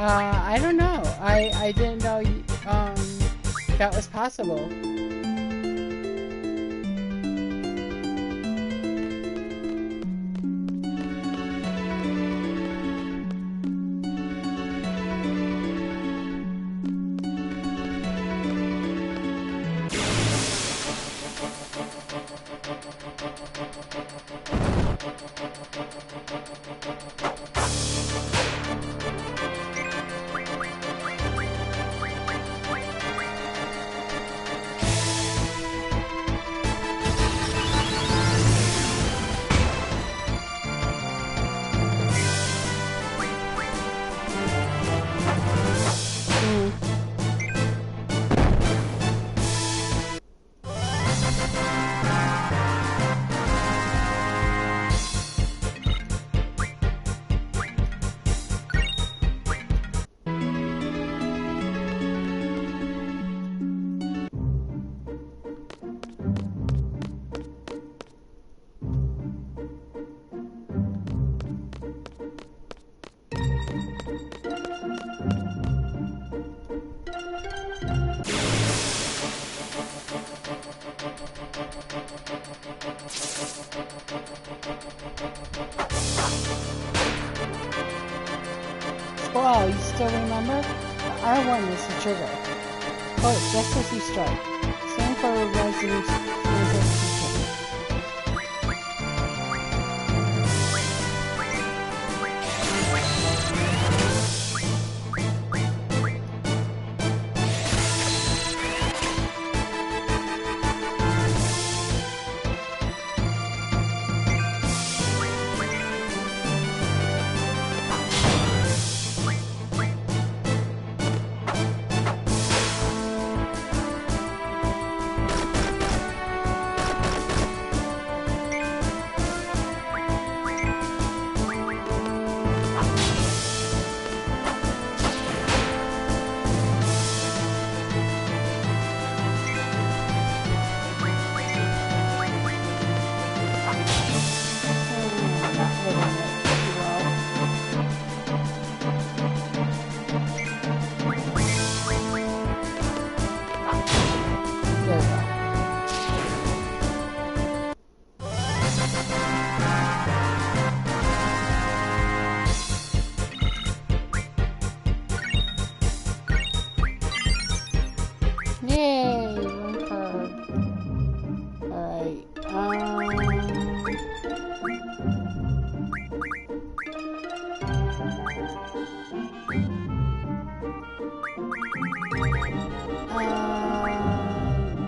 I don't know. I didn't know that was possible. Squall, you still remember? The R1 is the trigger. Pull it just as you strike. Stand for resistance. Yay! One card. Alright.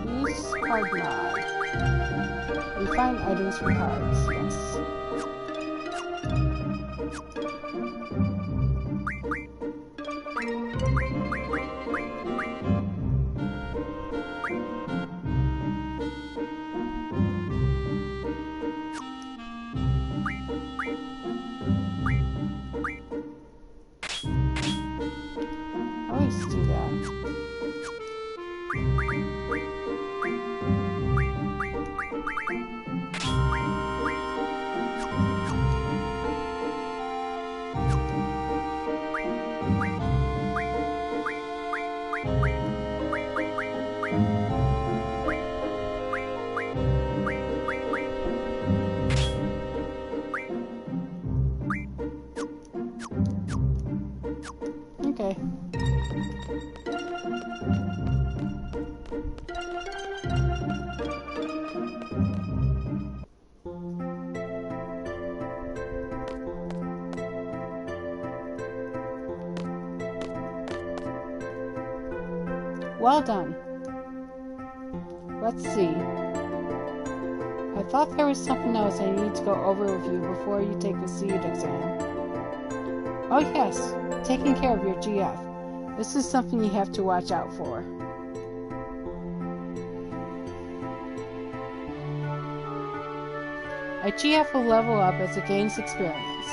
Use card mod. We find items from cards. Yes. Always do that. Okay. Well done. Let's see. I thought there was something else I need to go over with you before you take the seed exam. Oh yes, taking care of your GF. This is something you have to watch out for. A GF will level up as it gains experience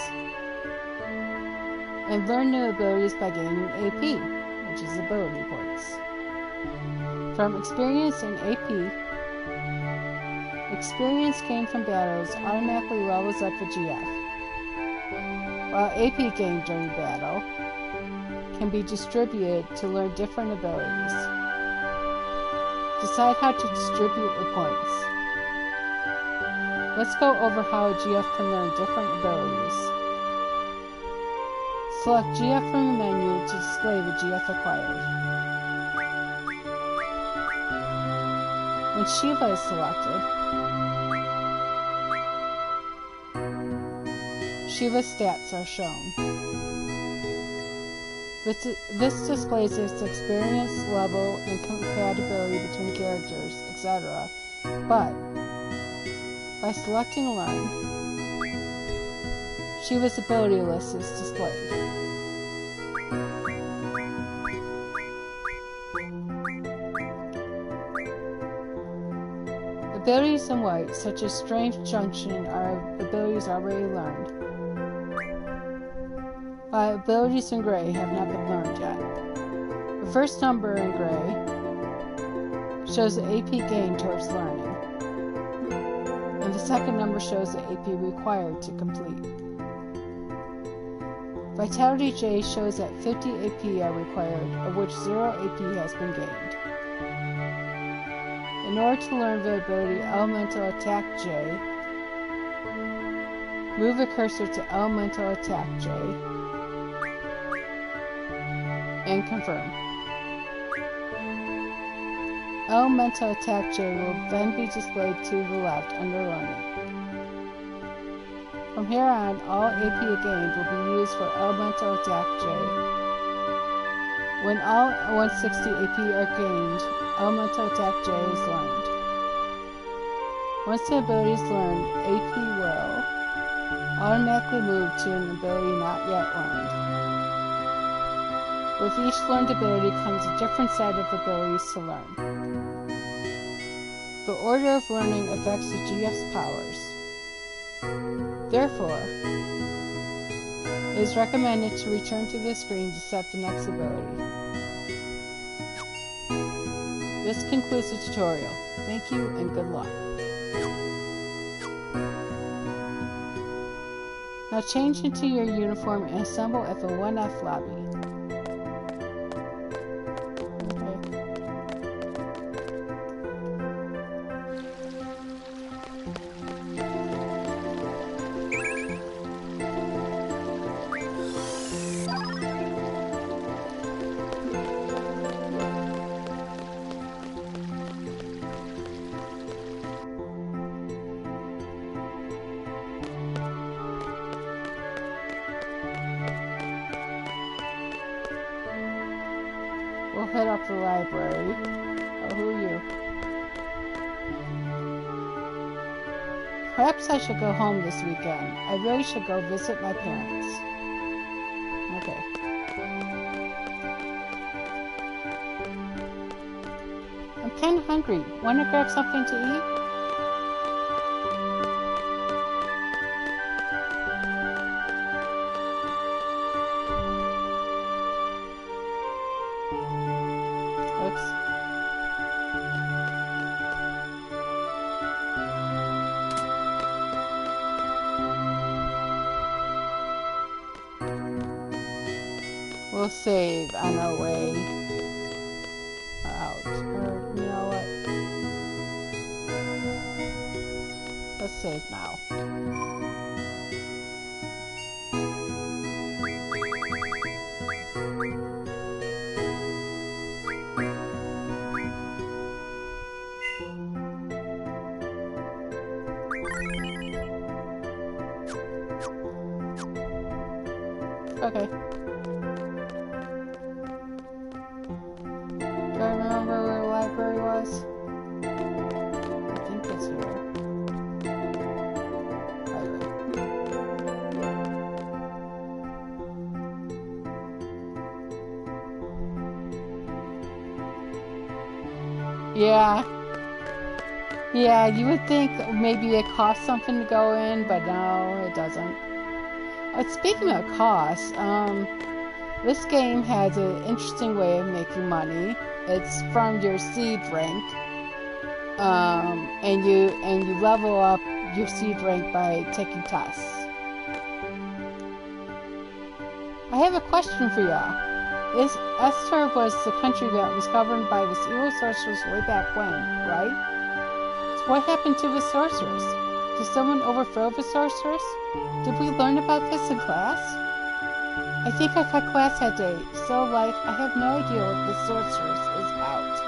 and learn new abilities by gaining AP, which is ability points. From experience and AP, experience gained from battles automatically levels up the GF, while AP gained during battle can be distributed to learn different abilities. Decide how to distribute your points. Let's go over how a GF can learn different abilities. Select GF from the menu to display the GF acquired. When Shiva is selected, Shiva's stats are shown. This displays its experience, level, and compatibility between characters, etc. But by selecting Learn, Shiva's ability list is displayed. Abilities in white, such as Strength Junction, are abilities already learned. While abilities in gray have not been learned yet. The first number in gray shows the AP gained towards learning, and the second number shows the AP required to complete. Vitality J shows that 50 AP are required, of which 0 AP has been gained. In order to learn the ability Elemental Attack J, move the cursor to Elemental Attack J, and confirm. Elemental Attack J will then be displayed to the left under Learning. From here on, all AP gained will be used for Elemental Attack J. When all 160 AP are gained, Elemental Attack J is learned. Once the ability is learned, AP will automatically move to an ability not yet learned. With each learned ability comes a different set of abilities to learn. The order of learning affects the GF's powers. Therefore, it is recommended to return to the screen to set the next ability. This concludes the tutorial. Thank you and good luck. Now change into your uniform and assemble at the 1F lobby. We'll head up to the library. Oh, who are you? Perhaps I should go home this weekend. I really should go visit my parents. Okay. I'm kind of hungry. Want to grab something to eat? We'll save on our way out. Or, you know what? Let's save now. Okay. Do I remember where the library was? I think it's here. Yeah, you would think maybe it costs something to go in, but no, it doesn't. Speaking of costs, this game has an interesting way of making money. It's from your seed rank, and you level up your seed rank by taking tests. I have a question for y'all. Esther was the country that was governed by this evil sorceress way back when, right? So what happened to the sorceress? Did someone overthrow the sorceress? Did we learn about this in class? I think I cut class that day, so like, I have no idea what the sorceress is about.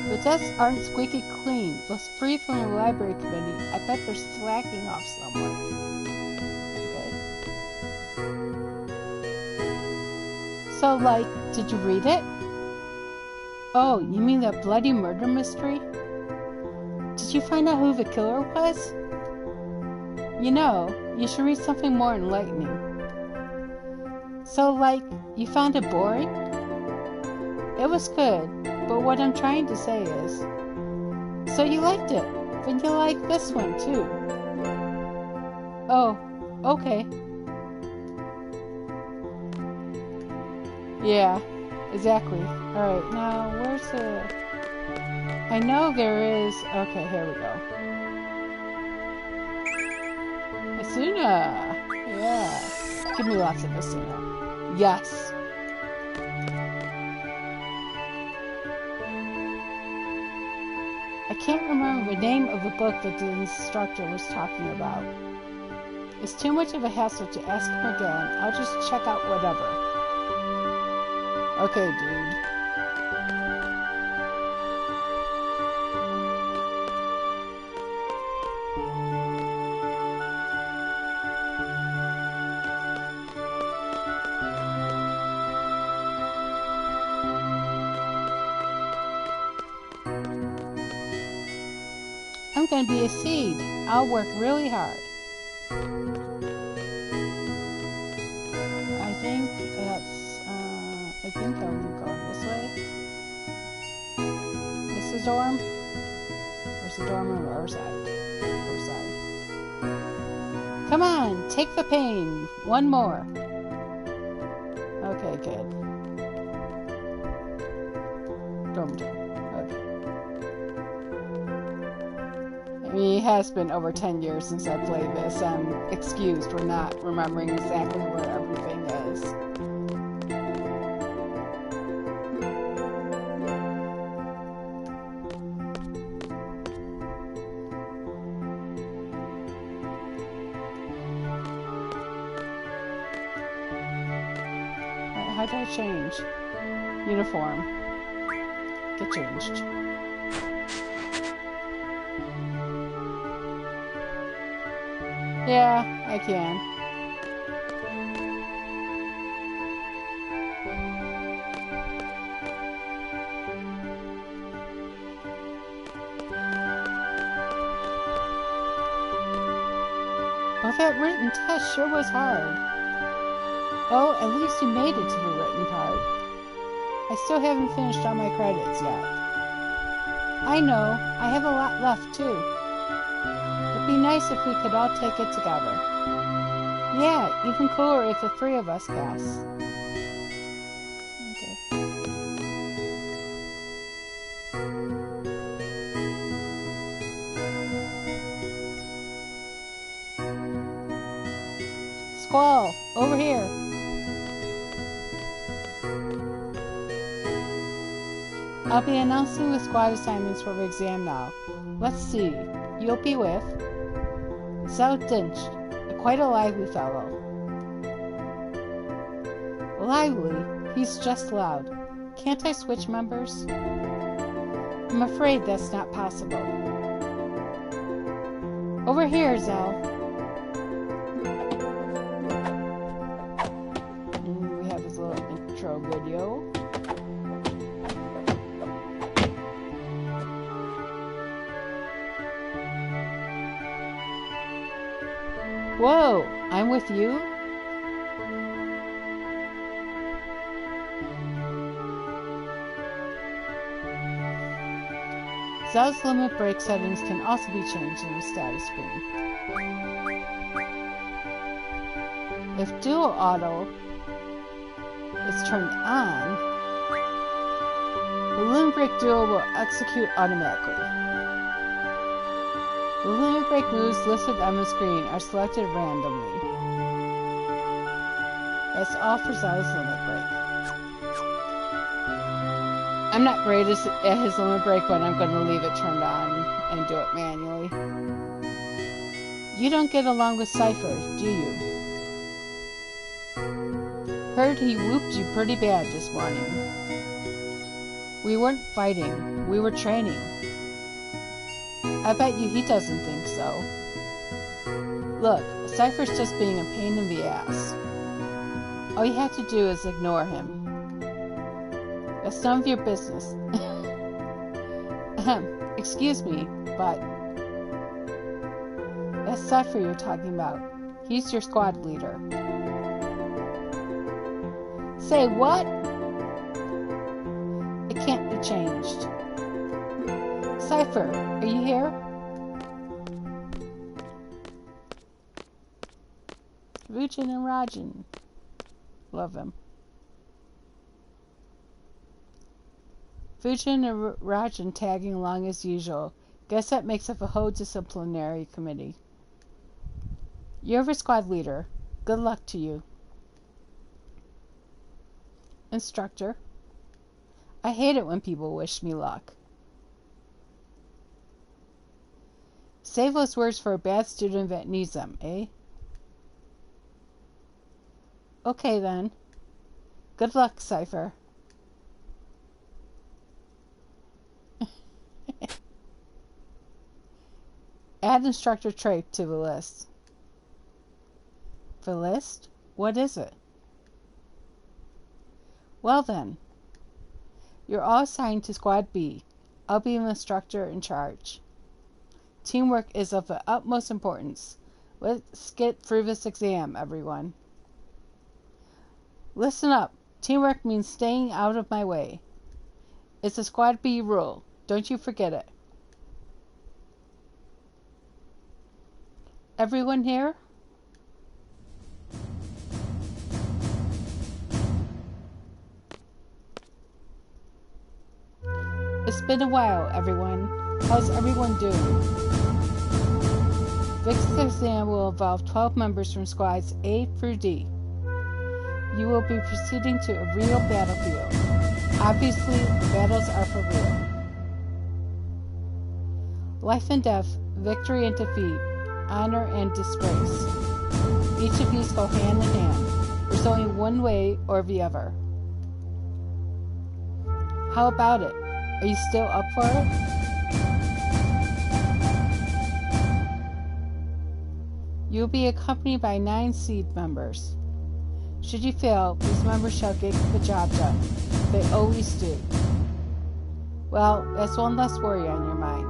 Yeah. The desks aren't squeaky clean. Those free from the library committee, I bet they're slacking off somewhere. Okay. So like, did you read it? Oh, you mean that bloody murder mystery? Did you find out who the killer was? You know, you should read something more enlightening. So, like, you found it boring? It was good, but what I'm trying to say is... So you liked it, then you like this one too. Oh, okay. Yeah. Exactly. Alright, now where's the... I know there is... Okay, here we go. Asuna! Yeah. Give me lots of Asuna. Yes. I can't remember the name of the book that the instructor was talking about. It's too much of a hassle to ask him again. I'll just check out whatever. Okay, dude. I'm gonna be a seed. I'll work really hard. I think I'm going this way. This is dorm? Where's the dorm on the other side? Other side. Come on, take the pain. One more. Okay, good. Dorm. Okay. I mean, it has been over 10 years since I played this. I'm excused for not remembering exactly where everything is. How do I change? Uniform. Get changed. Yeah, I can. Well, that written test sure was hard. Oh, at least you made it to the written part. I still haven't finished all my credits yet. I know, I have a lot left too. It'd be nice if we could all take it together. Yeah, even cooler if the three of us pass. Okay. Squall, over here. I'll be announcing the squad assignments for the exam now. Let's see. You'll be with Zhao Dinch, quite a lively fellow. Lively? He's just loud. Can't I switch members? I'm afraid that's not possible. Over here, Zhao. We have this little intro video. Whoa, I'm with you? Zhao's limit break settings can also be changed in the status screen. If dual auto is turned on, the limit break duel will execute automatically. The limit break moves listed on the screen are selected randomly. That's all for Zai's limit break. I'm not great at his limit break, but I'm going to leave it turned on and do it manually. You don't get along with Cypher, do you? Heard he whooped you pretty bad this morning. We weren't fighting, we were training. I bet you he doesn't think so. Look, Cypher's just being a pain in the ass. All you have to do is ignore him. That's none of your business. Excuse me, but that's Cypher you're talking about. He's your squad leader. Say what? It can't be changed. Cypher, are you here? Ruchin and Rajan. Love him. Fujin and Rajan tagging along as usual. Guess that makes up a whole disciplinary committee. You're the squad leader. Good luck to you. Instructor. I hate it when people wish me luck. Save those words for a bad student that needs them, eh? Okay then. Good luck, Cypher. Add instructor trait to the list. The list? What is it? Well then. You're all assigned to Squad B. I'll be the instructor in charge. Teamwork is of the utmost importance. Let's get through this exam, everyone. Listen up. Teamwork means staying out of my way. It's a Squad B rule. Don't you forget it. Everyone here? It's been a while, everyone. How's everyone doing? This exam will involve 12 members from squads A through D. You will be proceeding to a real battlefield. Obviously, battles are for real. Life and death, victory and defeat, honor and disgrace. Each of these go hand in hand. There's only one way or the other. How about it? Are you still up for it? You will be accompanied by 9 seed members. Should you fail, these members shall get the job done. They always do. Well, that's one less worry on your mind.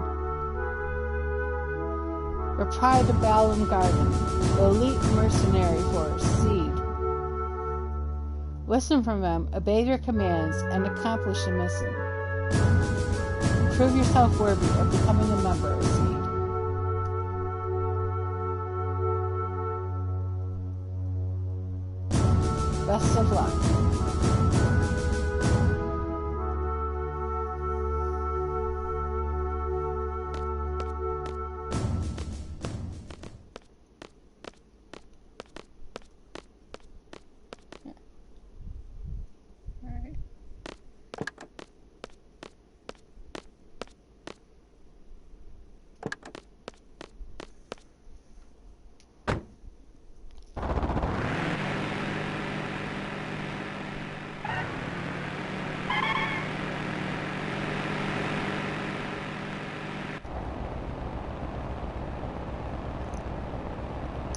The Pride of Balam Garden, the elite mercenary force, Seed. Listen from them, obey their commands, and accomplish the mission. Prove yourself worthy of becoming a member of Seed. Best of luck.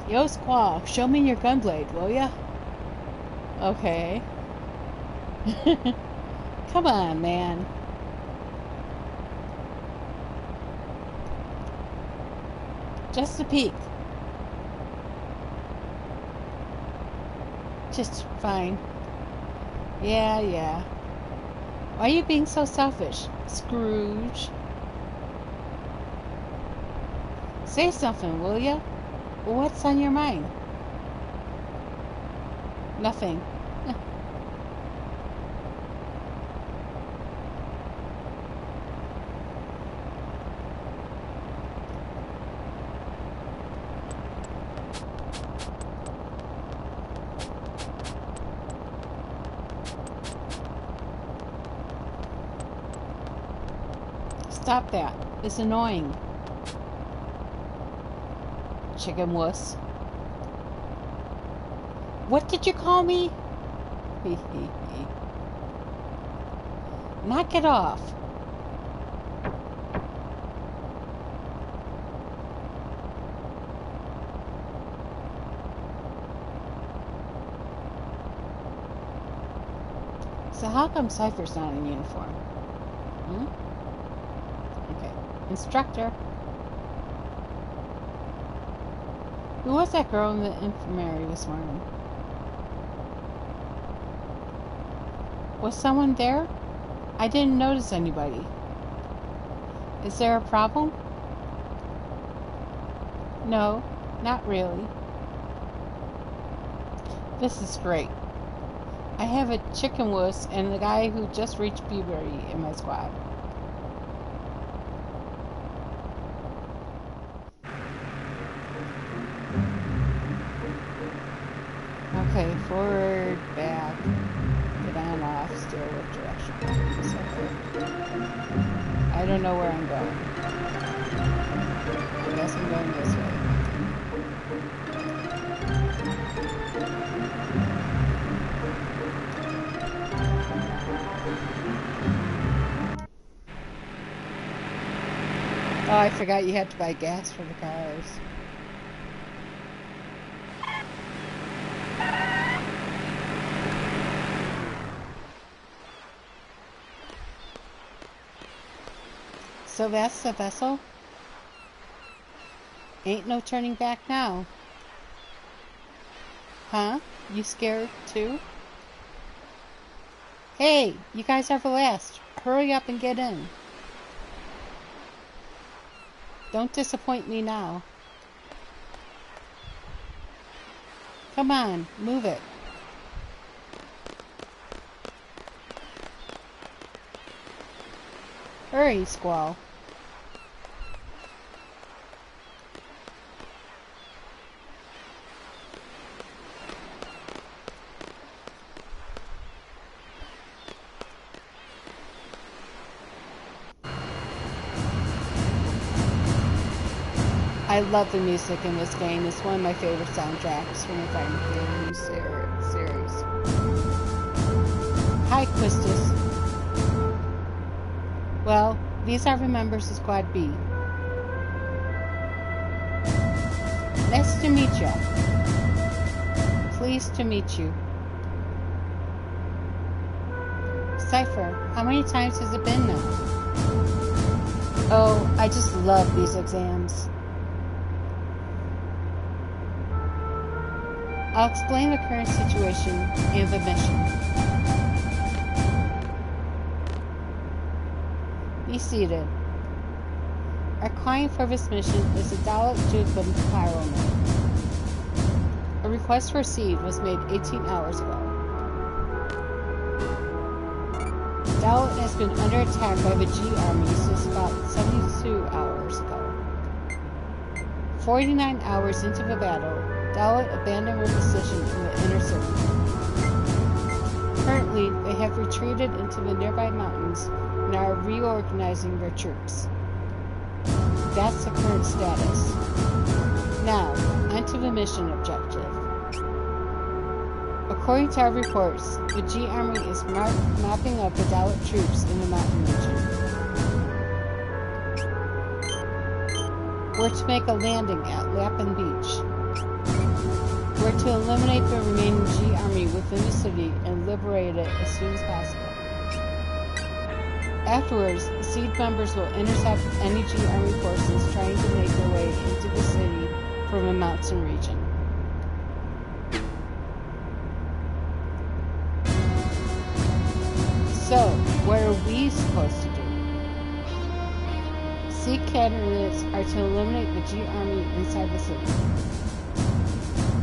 Yo, Squaw, show me your gunblade, will ya? Okay. Come on, man. Just a peek. Just fine. Yeah. Why are you being so selfish, Scrooge? Say something, will ya? What's on your mind? Nothing. Stop that. It's annoying. Chicken wuss. What did you call me? Knock it off. So how come Cypher's not in uniform? Okay. Instructor. Who was that girl in the infirmary this morning? Was someone there? I didn't notice anybody. Is there a problem? No, not really. This is great. I have a chicken wuss and the guy who just reached puberty in my squad. Okay, forward, back, get on off, steer with direction. I don't know where I'm going. I guess I'm going this way. Oh, I forgot you had to buy gas for the cars. So that's the vessel? Ain't no turning back now. Huh? You scared too? Hey, you guys are the last. Hurry up and get in. Don't disappoint me now. Come on, move it. Hurry, Squall. I love the music in this game. It's one of my favorite soundtracks from the Final Fantasy series. Hi, Quistis. Well, these are the members of Squad B. Nice to meet you. Pleased to meet you. Cypher, how many times has it been now? Oh, I just love these exams. I'll explain the current situation and the mission. Be seated. Our client for this mission is the Dalit Duke of Pyroman. A request for seed was made 18 hours ago. Dalit has been under attack by the G army since about 72 hours ago. 49 hours into the battle, Dalit abandoned their position in the inner circle. Currently, they have retreated into the nearby mountains and are reorganizing their troops. That's the current status. Now, onto the mission objective. According to our reports, the G Army is mopping up the Dalit troops in the mountain region. We're to make a landing at Lapin Beach. We're to eliminate the remaining G Army within the city and liberate it as soon as possible. Afterwards, the Seed members will intercept any G Army forces trying to make their way into the city from the mountain region. So, what are we supposed to do? Seed candidates are to eliminate the G Army inside the city.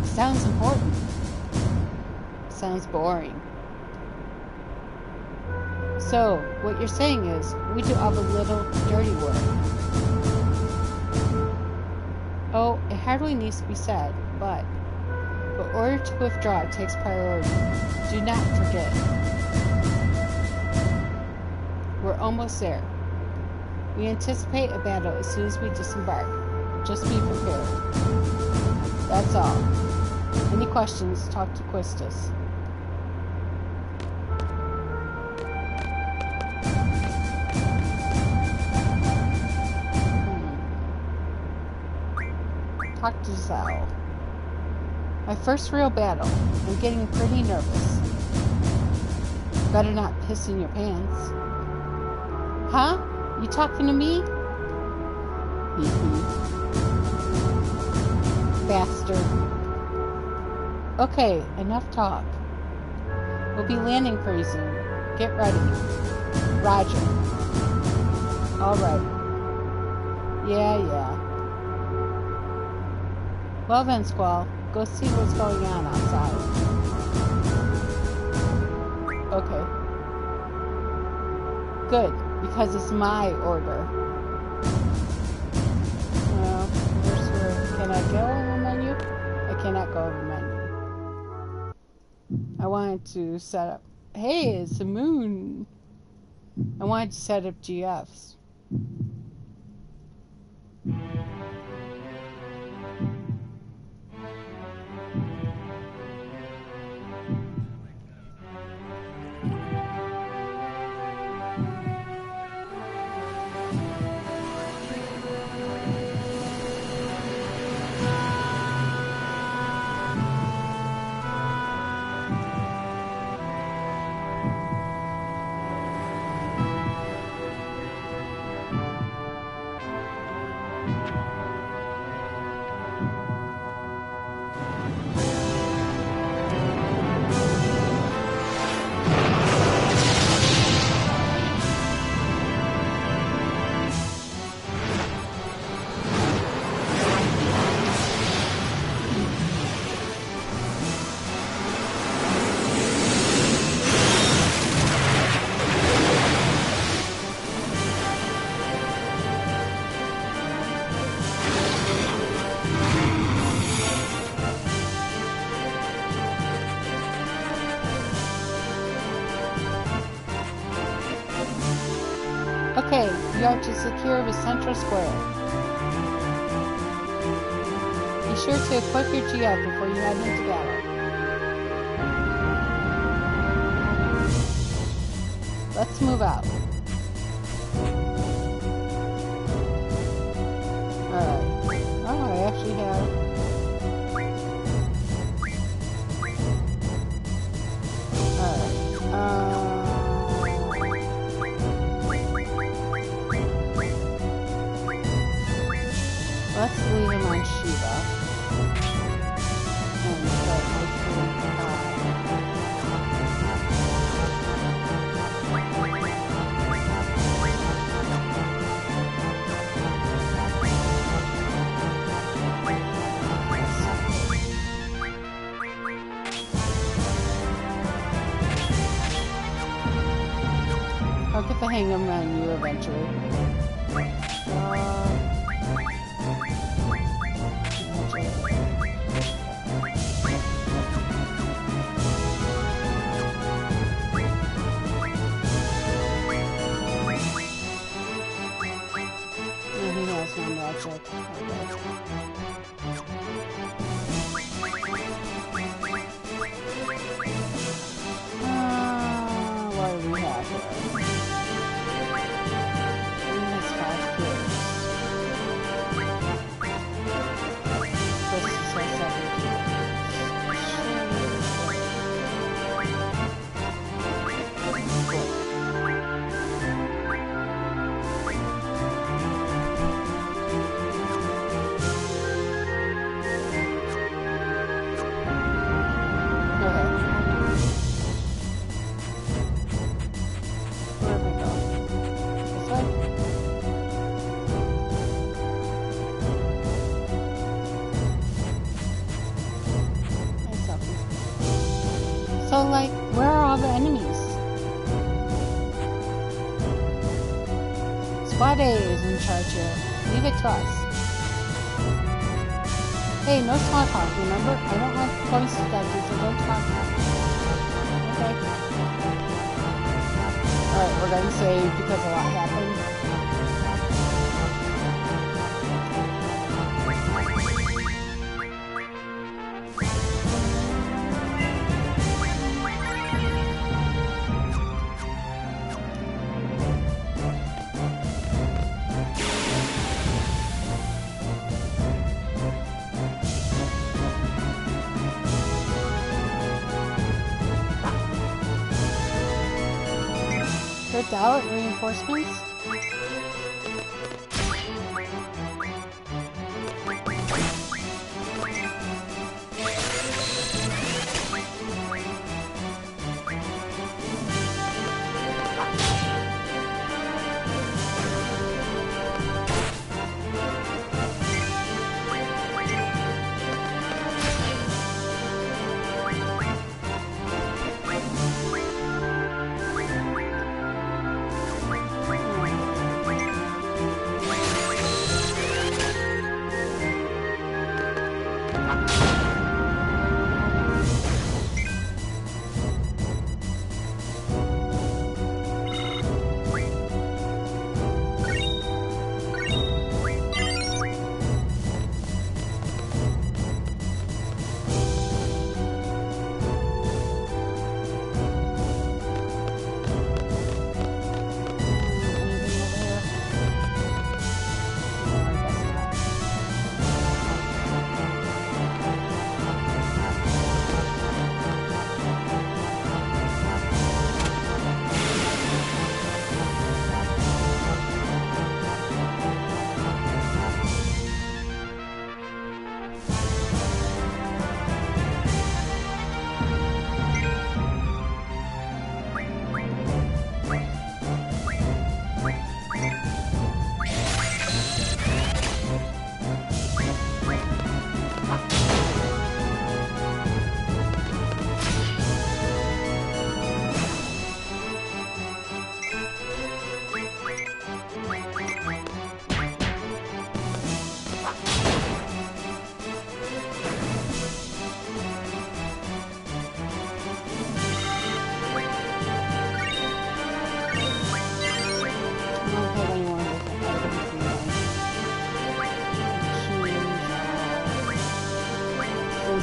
Sounds important. Sounds boring. So, what you're saying is, we do all the little dirty work. Oh, it hardly needs to be said, but the order to withdraw takes priority. Do not forget. We're almost there. We anticipate a battle as soon as we disembark. Just be prepared. That's all. Any questions, talk to Quistis. Talk to Zal. My first real battle. I'm getting pretty nervous. Better not piss in your pants. Huh? You talking to me? Bastard. Okay, enough talk. We'll be landing pretty soon. Get ready. Roger. Alright. Yeah. Well then, Squall. Go see what's going on outside. Okay. Good, because it's my order. Well, can I go over menu? I cannot go over menu. I wanted to set up... Hey, it's the moon! I wanted to set up GFs. Okay, you are to secure the central square. Be sure to equip your GF before you head into battle. Let's move out. Alright. Oh, I actually have... Let's leave him on Shiva. And start I'll get the hang of menu eventually. What do we have here? He has 5 kids. This is her 7 kids. So, like, where are all the enemies? Squad A is in charge here. Leave it to us. Hey, no small talk, remember? I don't like close studies, so don't talk. Okay. Alright, we're gonna save because a lot happened. without reinforcements?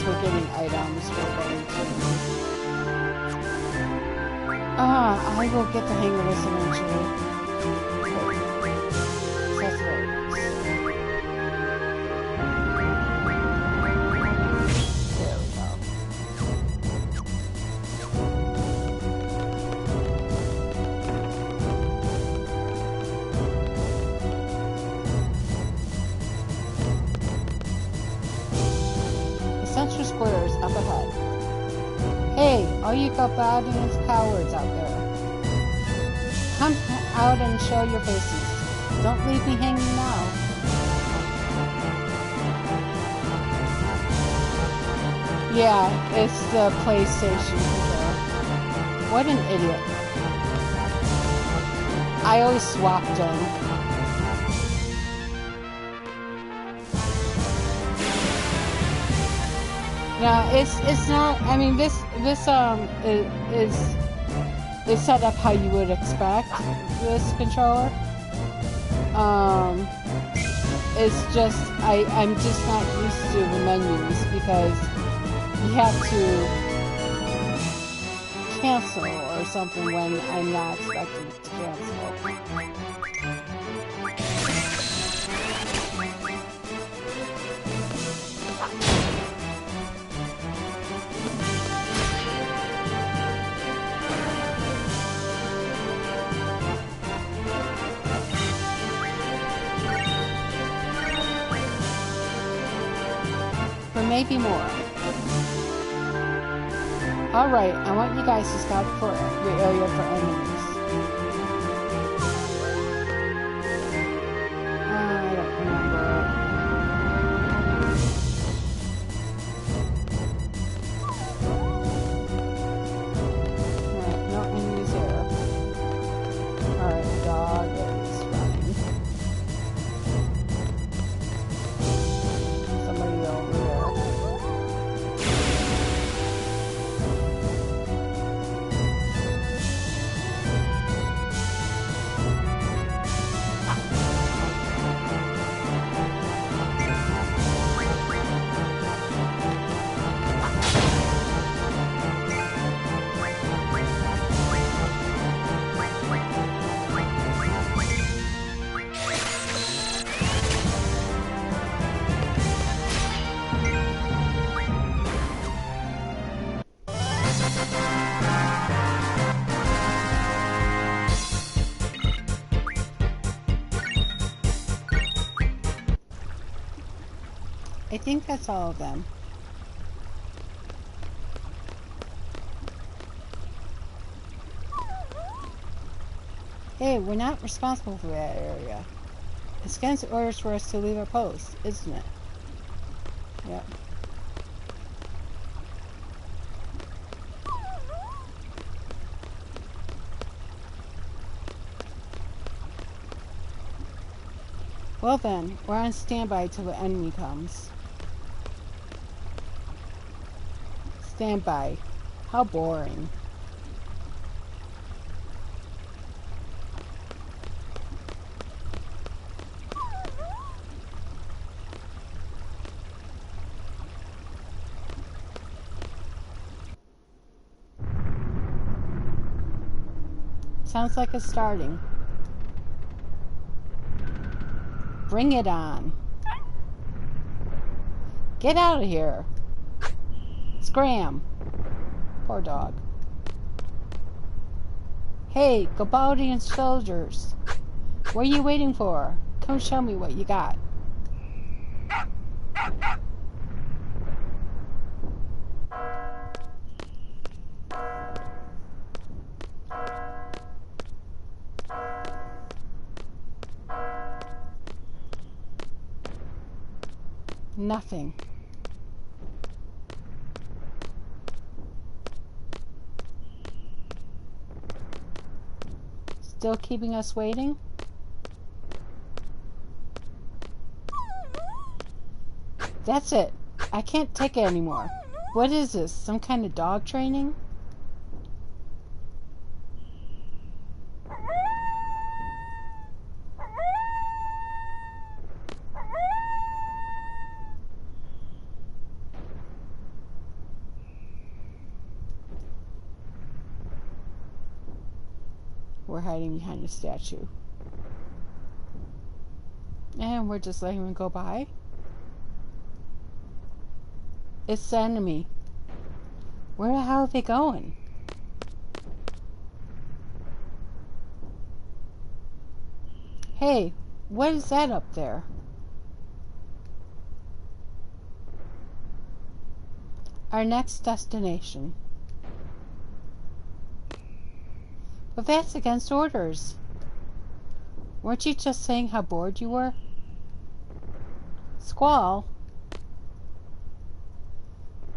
We're getting items, we're going to... I will get the hang of this eventually. That's right. There we go. Central Square is up ahead. Hey, all you Gabadians cowards out there. Come out and show your faces. Don't leave me hanging now. Yeah, it's the PlayStation controller. What an idiot. I always swapped them. No, it's not. I mean, this is set up how you would expect this controller. It's just I'm just not used to the menus because you have to cancel or something when I'm not expecting to cancel. Maybe more. Alright, I want you guys to scout for the area for enemies. I don't remember. Alright, no enemies here. Alright, the dog is running. Somebody over there. I think that's all of them. Hey, we're not responsible for that area. It's against orders for us to leave our post, isn't it? Yep. Well then, we're on standby till the enemy comes. Standby. How boring. Sounds like it's starting. Bring it on. Get out of here. Scram. Poor dog. Hey, Gabaldon soldiers. What are you waiting for? Come show me what you got. Nothing. Still keeping us waiting? That's it. I can't take it anymore. What is this? Some kind of dog training? We're hiding behind the statue. And we're just letting him go by? It's the enemy. Where the hell are they going? Hey, what is that up there? Our next destination. But that's against orders. Weren't you just saying how bored you were? Squall?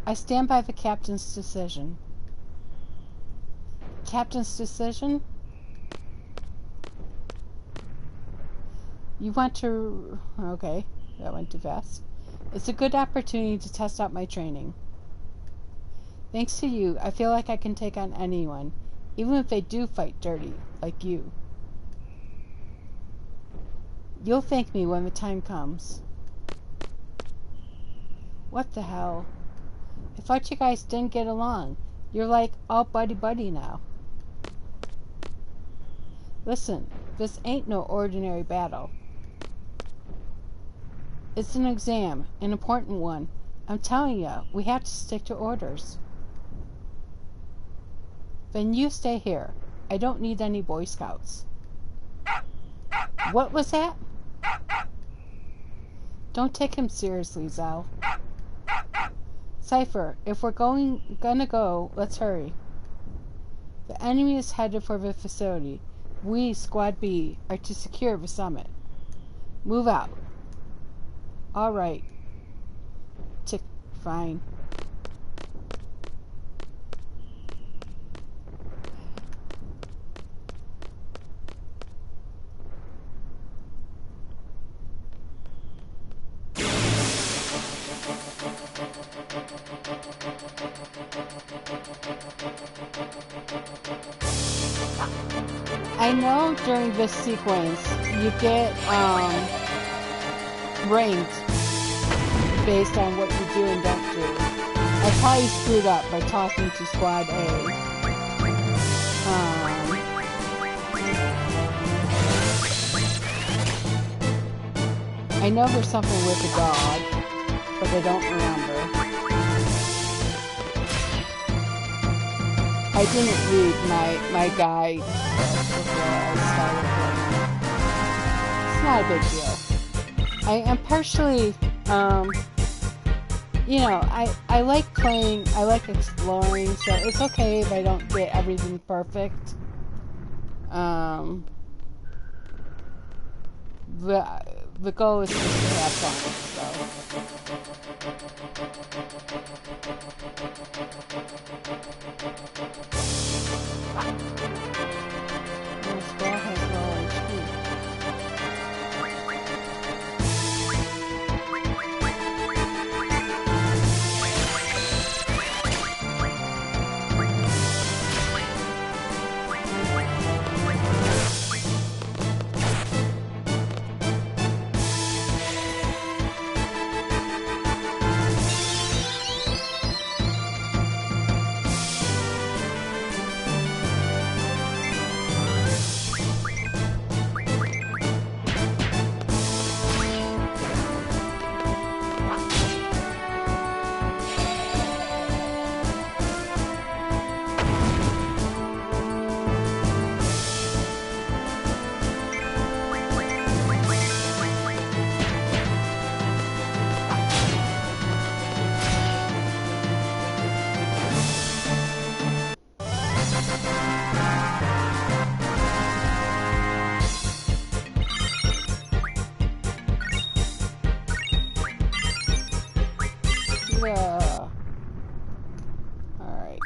I stand by the captain's decision. Captain's decision? You want to... Okay, that went too fast. It's a good opportunity to test out my training. Thanks to you, I feel like I can take on anyone, even if they do fight dirty, like you. You'll thank me when the time comes. What the hell? I thought you guys didn't get along. You're like all buddy-buddy now. Listen, this ain't no ordinary battle. It's an exam, an important one. I'm telling you, we have to stick to orders. Then you stay here. I don't need any Boy Scouts. What was that? Don't take him seriously, Zal. Cypher, if we're gonna go, let's hurry. The enemy is headed for the facility. We, Squad B, are to secure the summit. Move out. Alright. Fine. I know during this sequence you get ranked based on what you do and don't do. I probably screwed up by talking to Squad A. I know there's something with the dog, but I don't remember. I didn't read my guide before I started playing. It's not a big deal. I am partially you know, I like playing, I like exploring, so it's okay if I don't get everything perfect. The goal is just to have fun, so. This ball has low HP. Alright.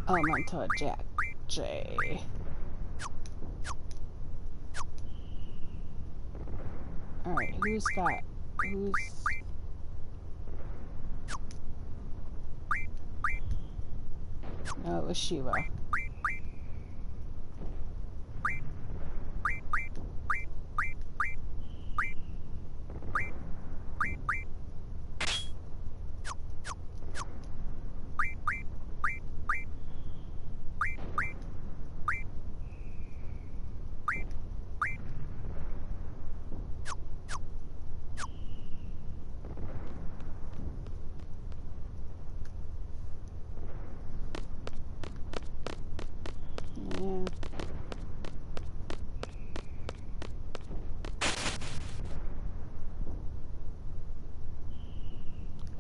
Elemental Jack J. Alright, who's... No, it was Shiva.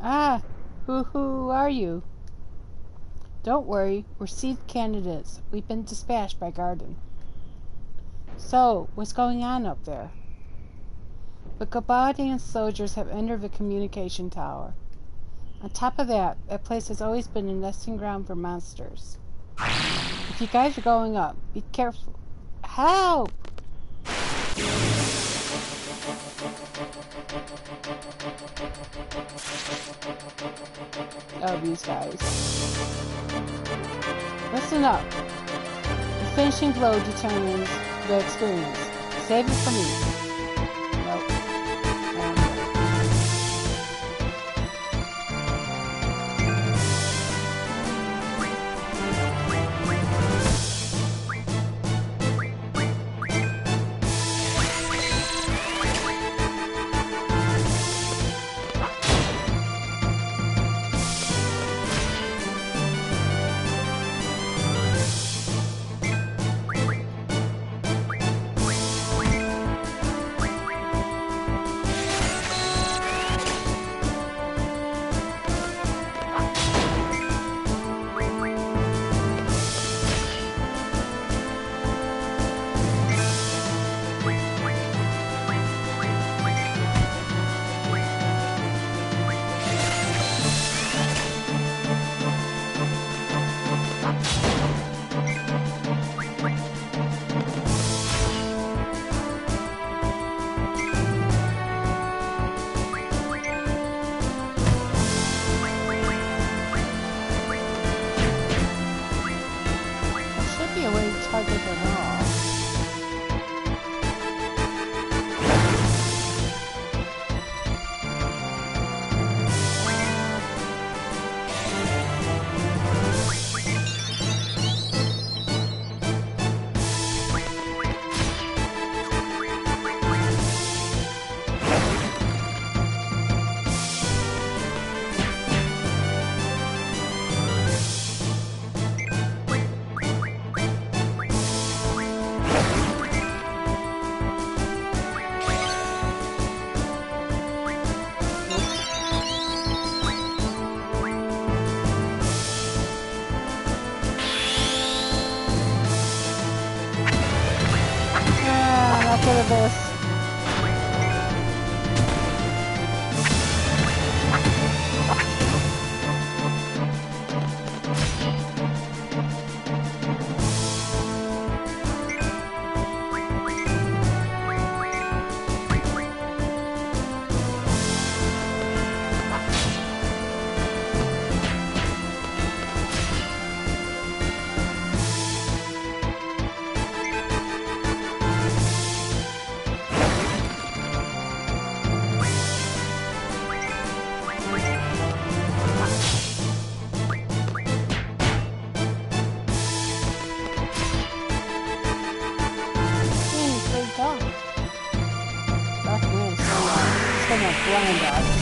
Ah, who are you? Don't worry, we're seed candidates. We've been dispatched by Garden. So, what's going on up there? The Gabadian soldiers have entered the communication tower. On top of that, that place has always been a nesting ground for monsters. If you guys are going up, be careful. Help! Oh, these guys. Listen up. The finishing blow determines the experience. Save it for me. Nope. for this. Blind us.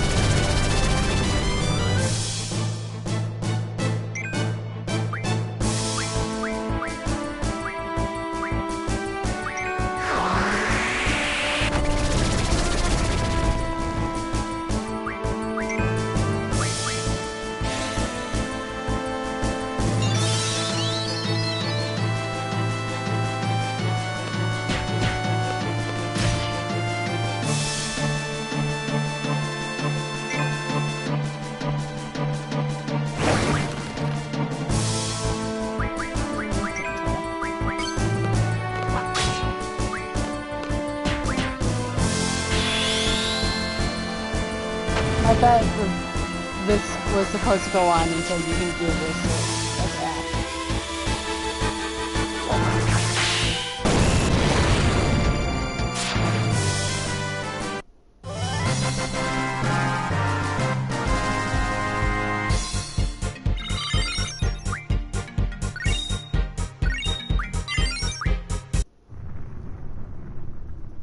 I bet this was supposed to go on until you can do this attack.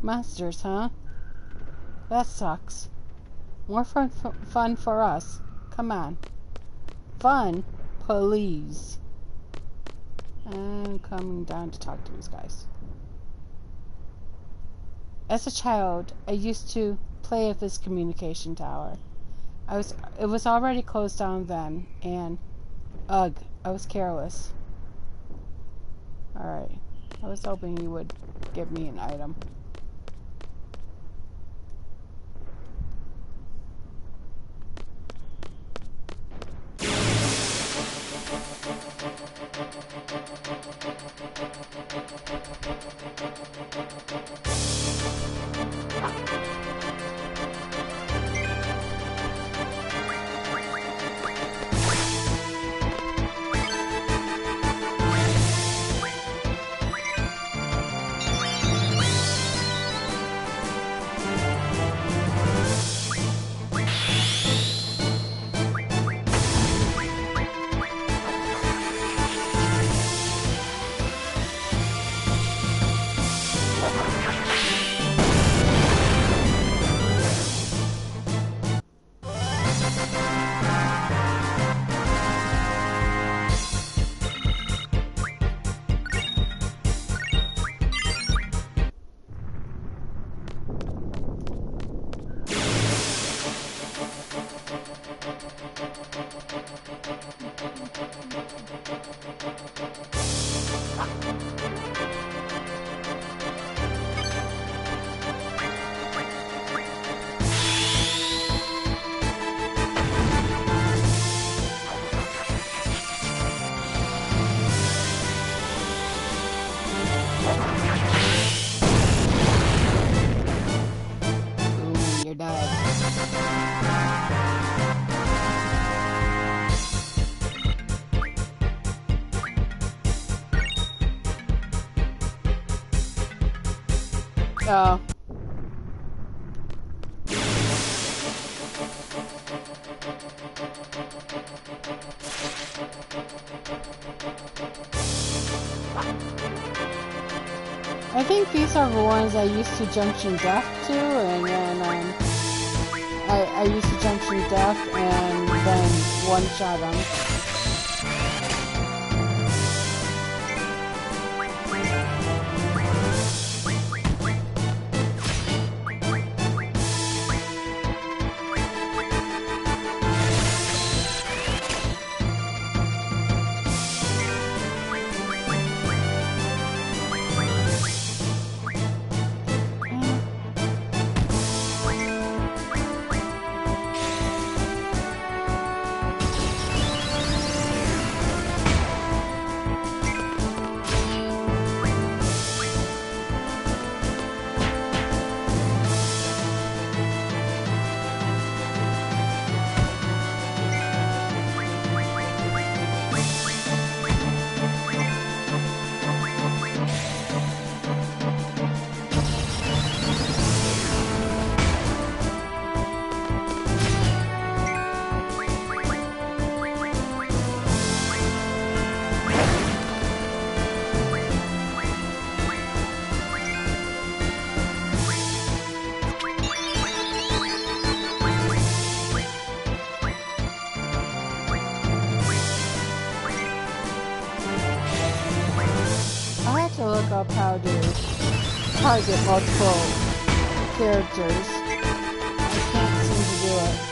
Monsters, huh? That sucks. More fun for us. Come on. Fun? Please. I'm coming down to talk to these guys. As a child, I used to play at this communication tower. It was already closed down then, and ugh, I was careless. Alright. I was hoping you would give me an item. Oh. I think these are the ones I used to Junction Death to, and then I used to Junction Death and then one-shot them. out how to target multiple characters. I can't seem to do it.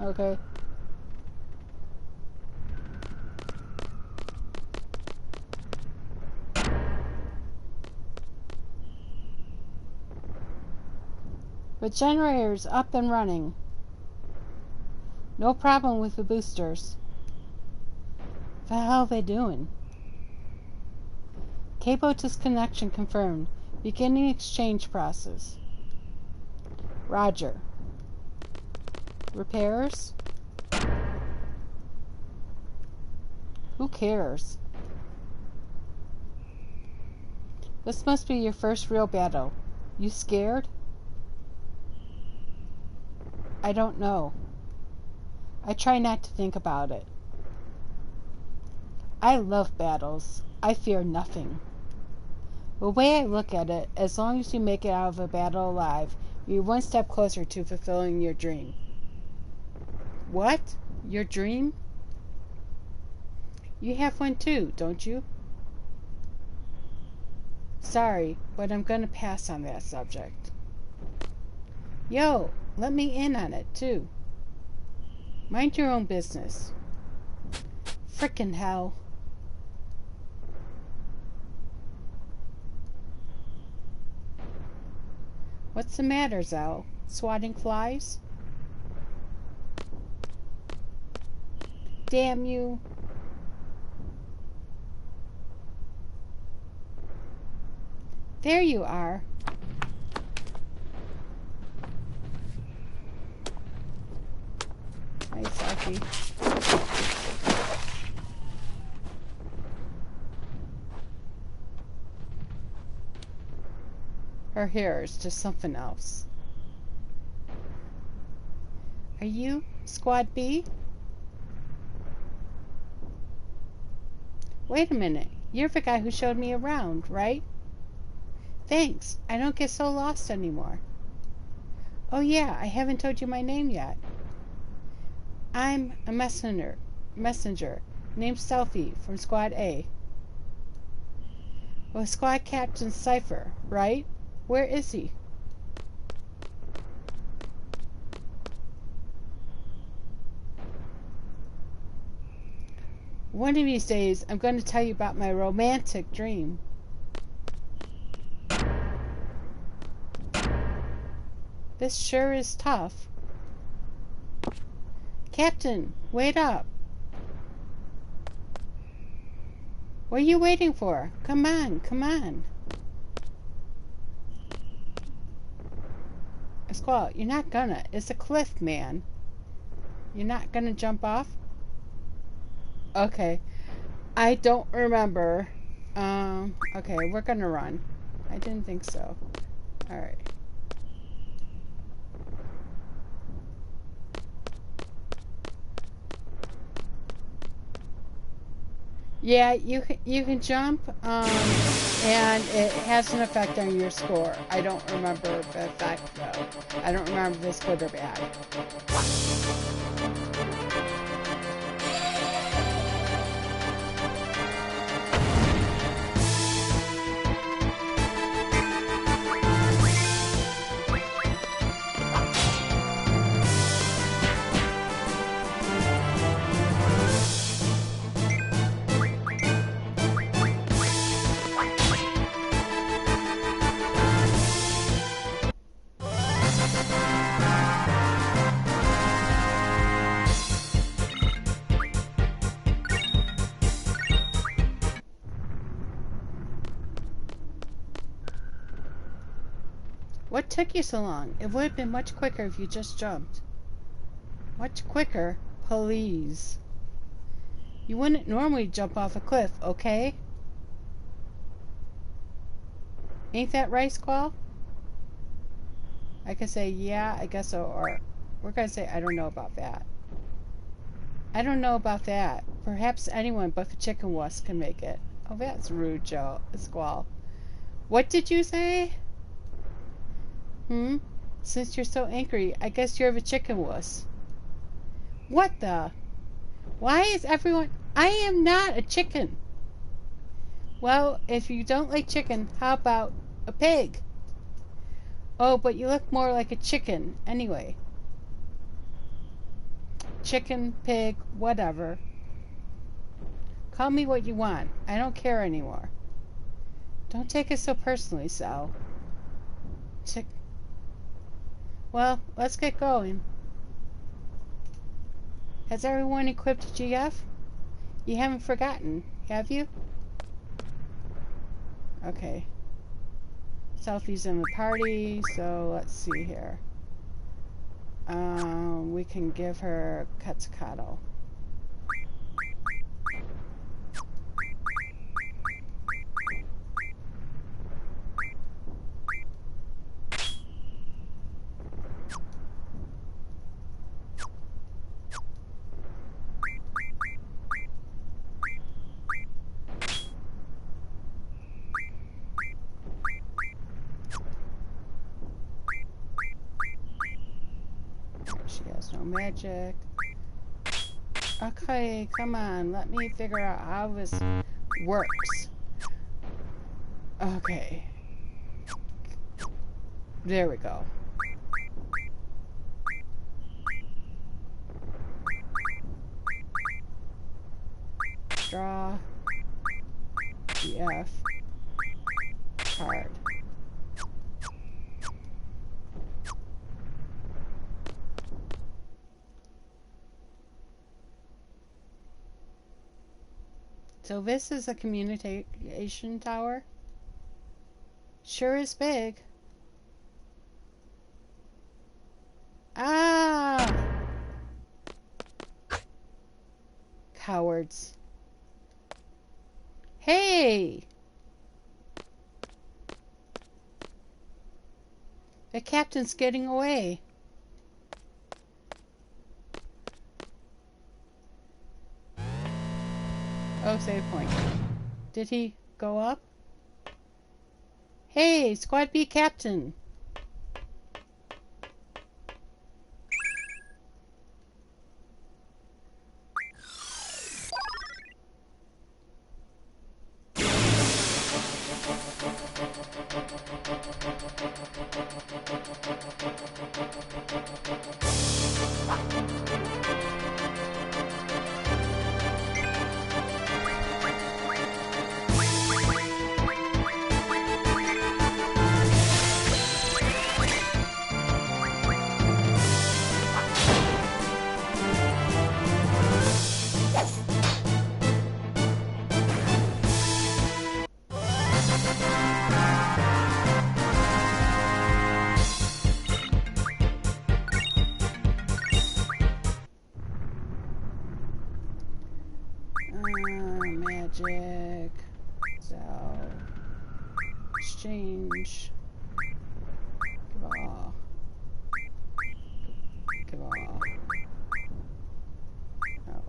Okay. The generator's up and running. No problem with the boosters. What the hell are they doing? Cable disconnection confirmed. Beginning exchange process. Roger. Repairs? Who cares? This must be your first real battle. You scared? I don't know. I try not to think about it. I love battles. I fear nothing. The way I look at it, as long as you make it out of a battle alive, you're one step closer to fulfilling your dream. What? Your dream? You have one too, don't you? Sorry, but I'm gonna pass on that subject. Yo, let me in on it too. Mind your own business. Frickin' hell. What's the matter, Zell? Swatting flies? Damn you. There you are. Hi, Sophie. Her hair is just something else. Are you Squad B? Wait a minute. You're the guy who showed me around, right? Thanks. I don't get so lost anymore. Oh yeah, I haven't told you my name yet. I'm a messenger named Selfie from Squad A. Well, Squad Captain Cypher, right? Where is he? One of these days, I'm going to tell you about my romantic dream. This sure is tough. Captain, wait up. What are you waiting for? Come on, come on. Squall, you're not gonna. It's a cliff, man. You're not gonna jump off? Okay. I don't remember. Okay, we're gonna run. I didn't think so. Alright. Yeah, you can jump, and it has an effect on your score. I don't remember the effect though. I don't remember if it's good or bad. What took you so long? It would have been much quicker if you just jumped. Much quicker? Please. You wouldn't normally jump off a cliff, okay? Ain't that right, Squall? I could say, yeah, I guess so, or we're gonna say, I don't know about that. I don't know about that. Perhaps anyone but the chicken wuss can make it. Oh, that's rude, Joe. Squall. What did you say? Since you're so angry, I guess you're the chicken wuss. What the? Why is everyone... I am not a chicken. Well, if you don't like chicken, how about a pig? Oh, but you look more like a chicken anyway. Chicken, pig, whatever. Call me what you want. I don't care anymore. Don't take it so personally, Sal. Well, let's get going. Has everyone equipped GF? You haven't forgotten, have you? Okay. Selfie's in the party, so let's see here. We can give her Quetzalcoatl. She has no magic. Okay, come on. Let me figure out how this works. Okay. There we go. Draw. GF. Card. So this is a communication tower. Sure is big. Ah! Cowards. Hey! The captain's getting away. Oh, save point. Did he go up? Hey, Squad B Captain. Magic. So, exchange. Give all. Give all. Oh.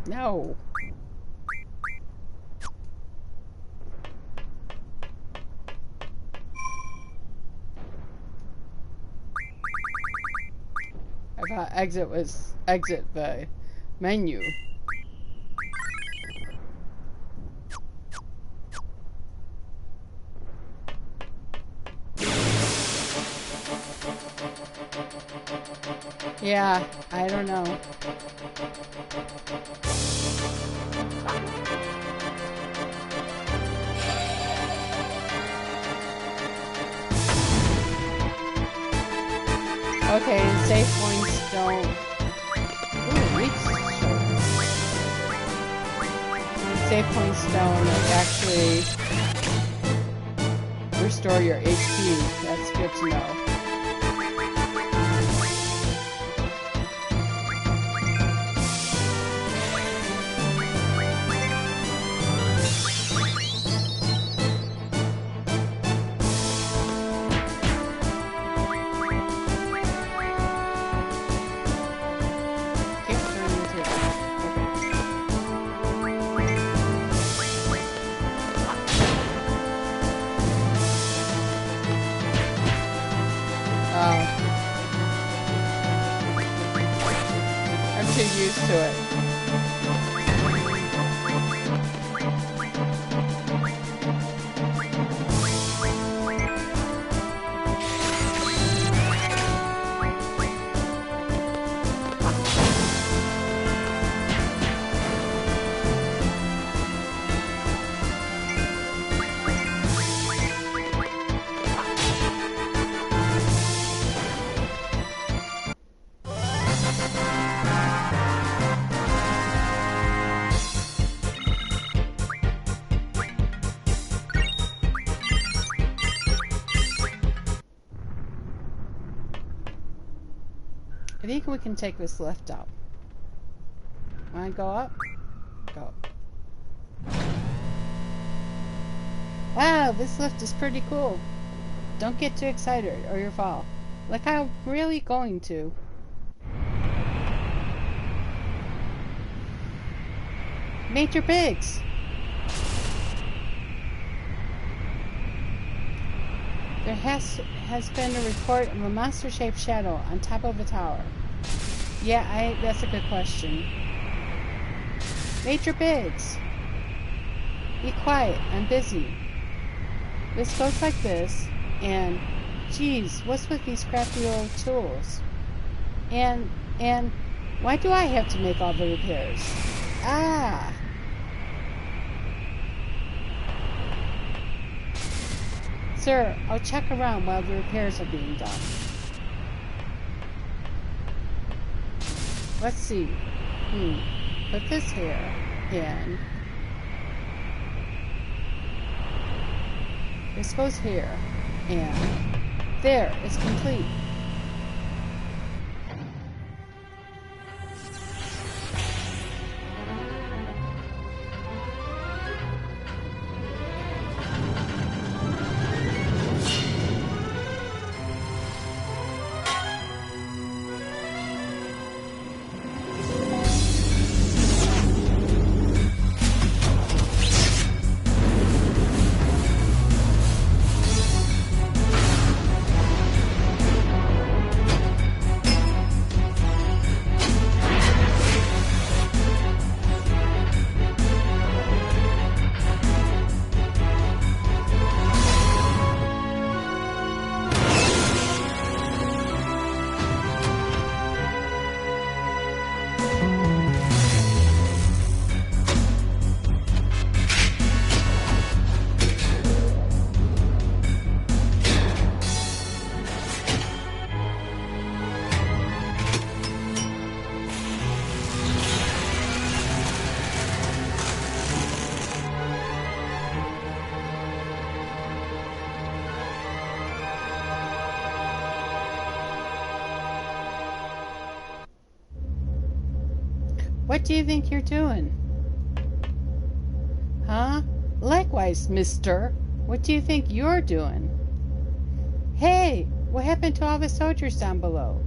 No. I thought exit was exit the menu. Yeah, I don't know. Okay, and save points don't... Ooh, reach shoulder. Save points don't actually restore your HP. That's good to know. Used to it. I think we can take this lift up. Wanna go up? Go. Wow, this lift is pretty cool. Don't get too excited or you'll fall. Like I'm really going to. Major Biggs! There has been a report of a monster-shaped shadow on top of a tower. Yeah, that's a good question. Major Biggs! Be quiet, I'm busy. This goes like this, and geez, what's with these crafty old tools? And why do I have to make all the repairs? Ah! Sir, I'll check around while the repairs are being done. Let's see. Put this here in. This goes here. And there, it's complete. What do you think you're doing? Huh? Likewise, mister. What do you think you're doing? Hey, what happened to all the soldiers down below?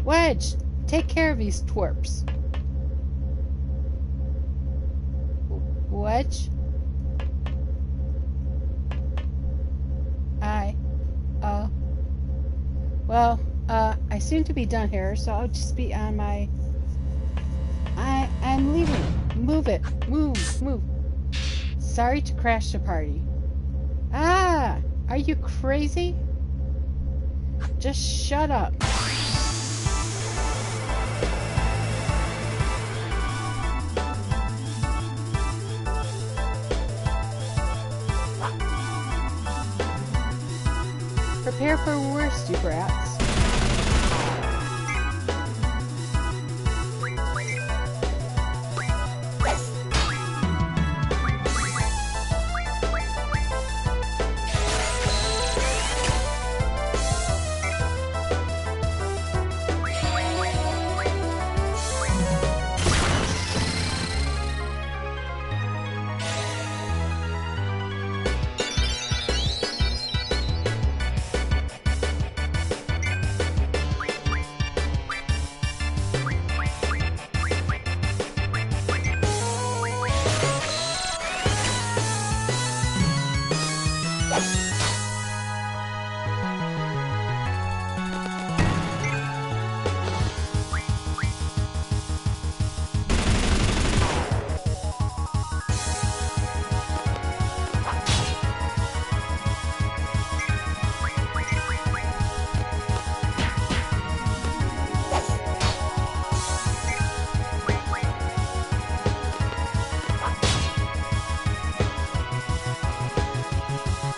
Wedge, take care of these twerps. Wedge? I seem to be done here, so I'll just be on my... I'm leaving. Move it. Move. Sorry to crash the party. Ah! Are you crazy? Just shut up. Prepare for worse, you brats.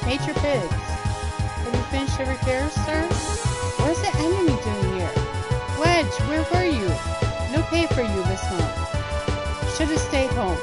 Major Biggs, have you finished the repairs, sir? What is the enemy doing here? Wedge, where were you? No pay for you this month. Should have stayed home.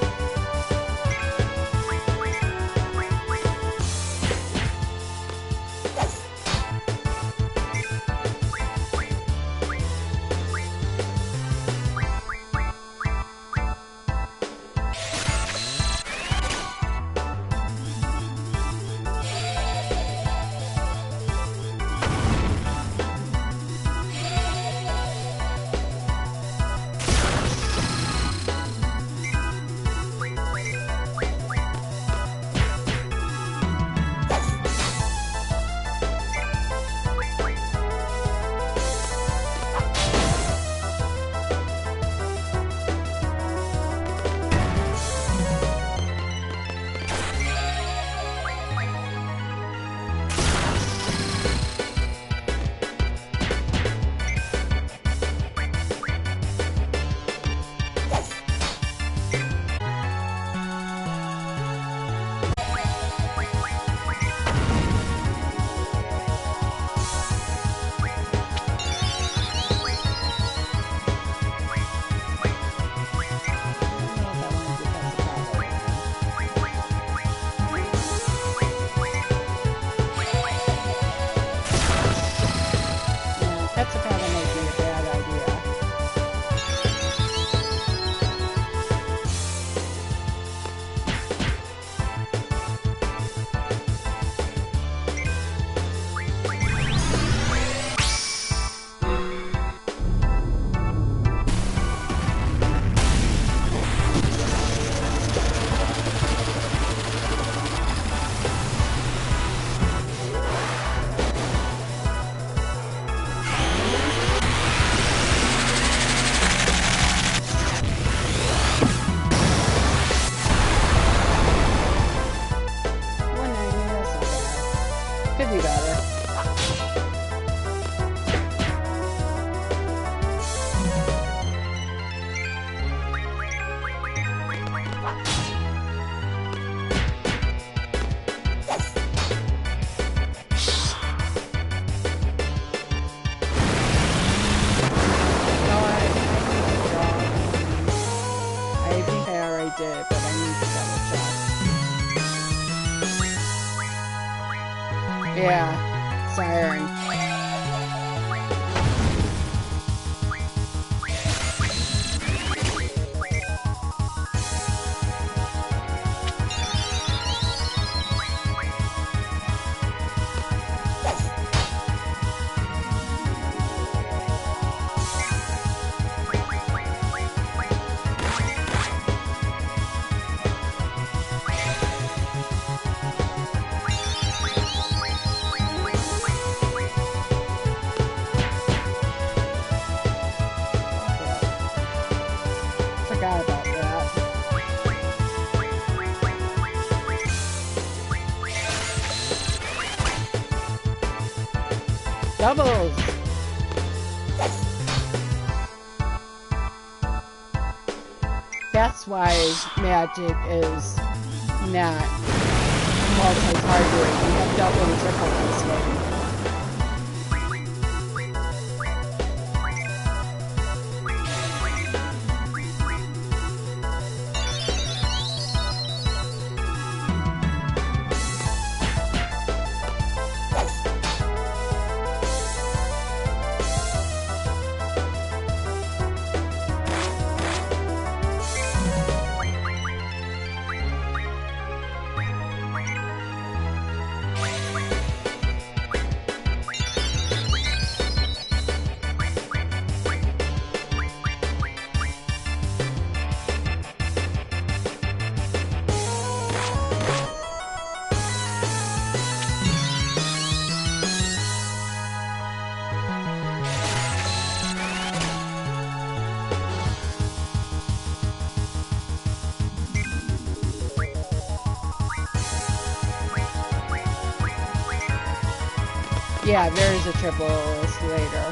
Yeah, siren. doubles. That's why Magic is not multi-targeting. You have double and triple this game. Yeah, there is a triple later.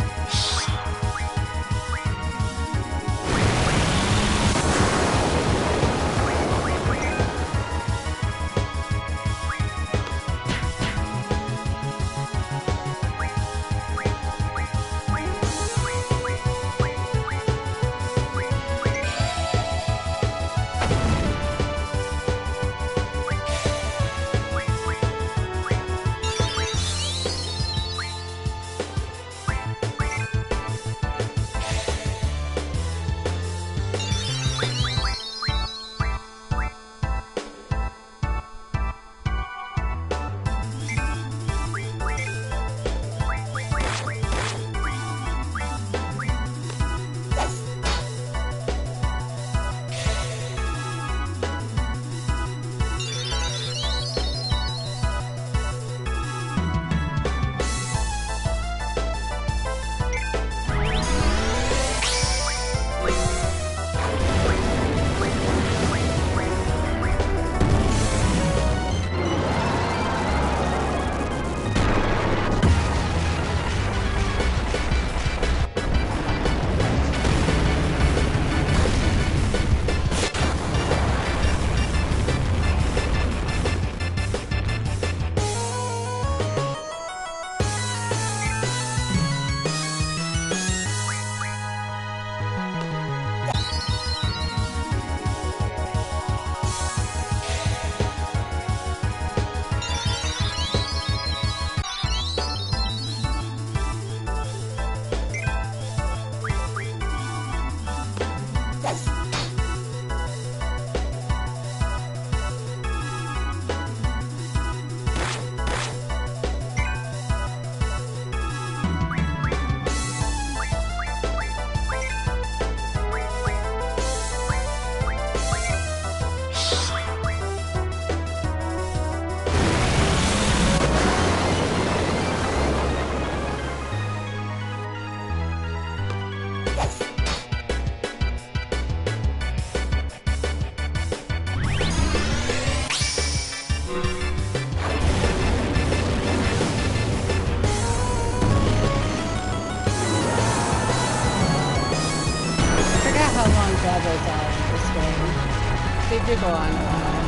They do go on a while.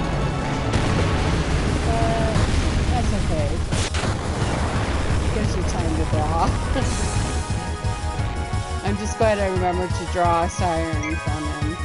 But that's okay. Gives you time to draw. I'm just glad I remembered to draw a siren from him.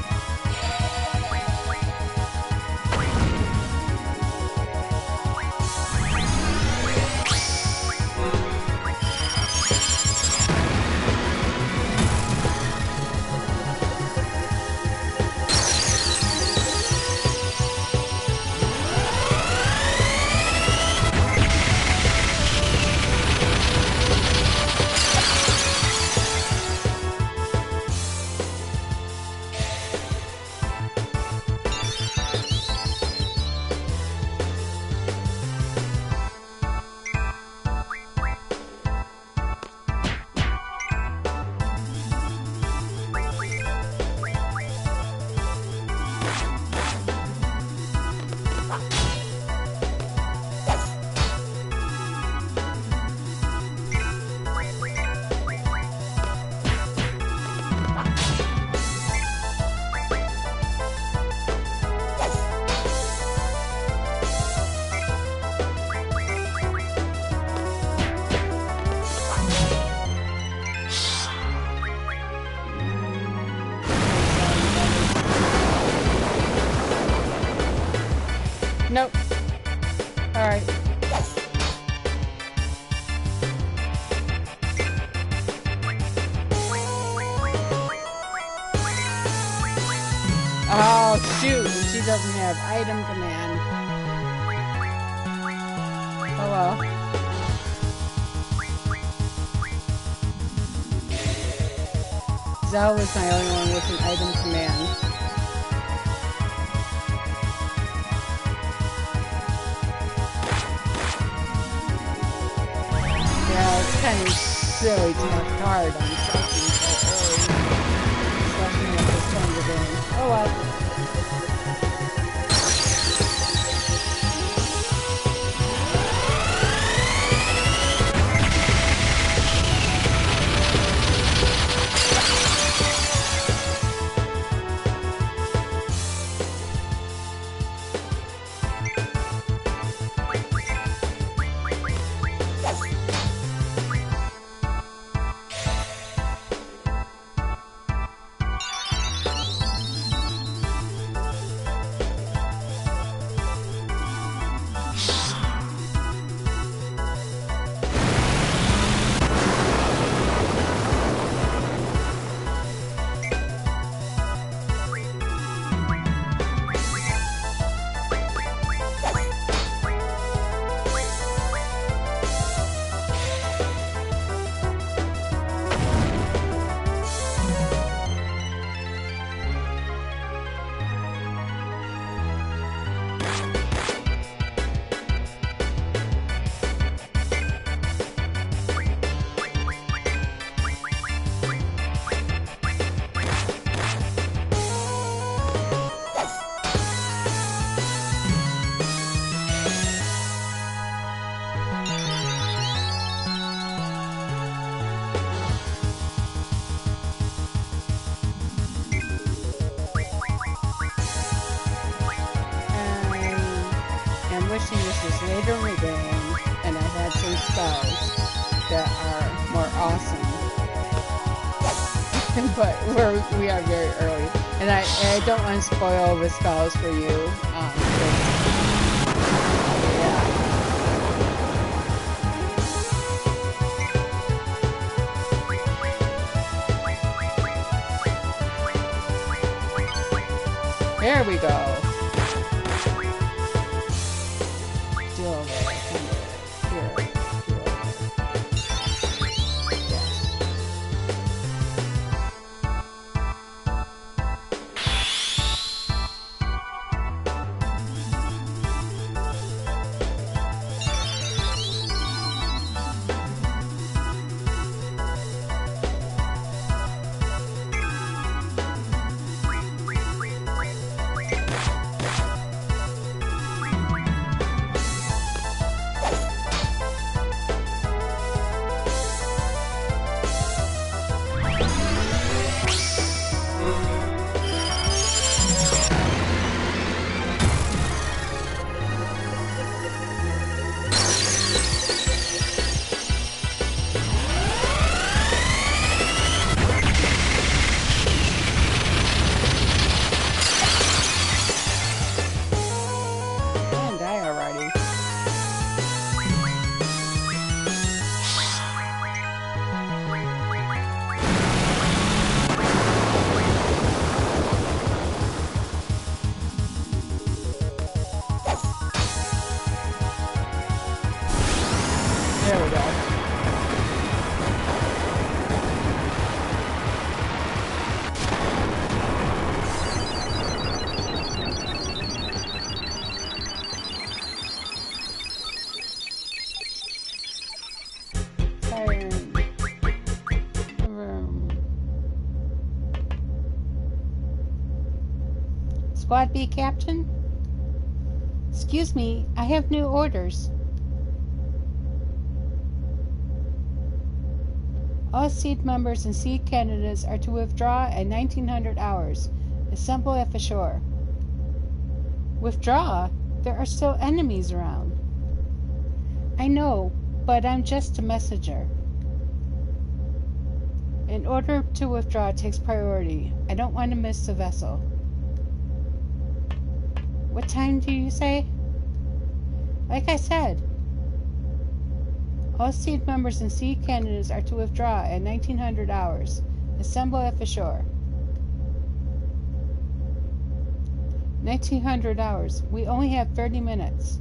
Nope. Alright. Oh, shoot! And she doesn't have item command. Oh well. Zell was my only one with an item command. Yeah, it's kind of silly to have card on something so early. Especially at this time of the game. Oh well. Wishing this was later in the game and I had some spells that are more awesome. But we are very early. And I don't want to spoil the spells for you. Yeah. There we go. There we go. Squad B Captain? Excuse me, I have new orders. All seed members and seed candidates are to withdraw at 1900 hours. Assemble at the shore. Withdraw? There are still enemies around. I know, but I'm just a messenger. An order to withdraw takes priority. I don't want to miss the vessel. What time do you say? Like I said, all seed members and seed candidates are to withdraw at 1900 hours. Assemble at the shore. 1900 hours. We only have 30 minutes.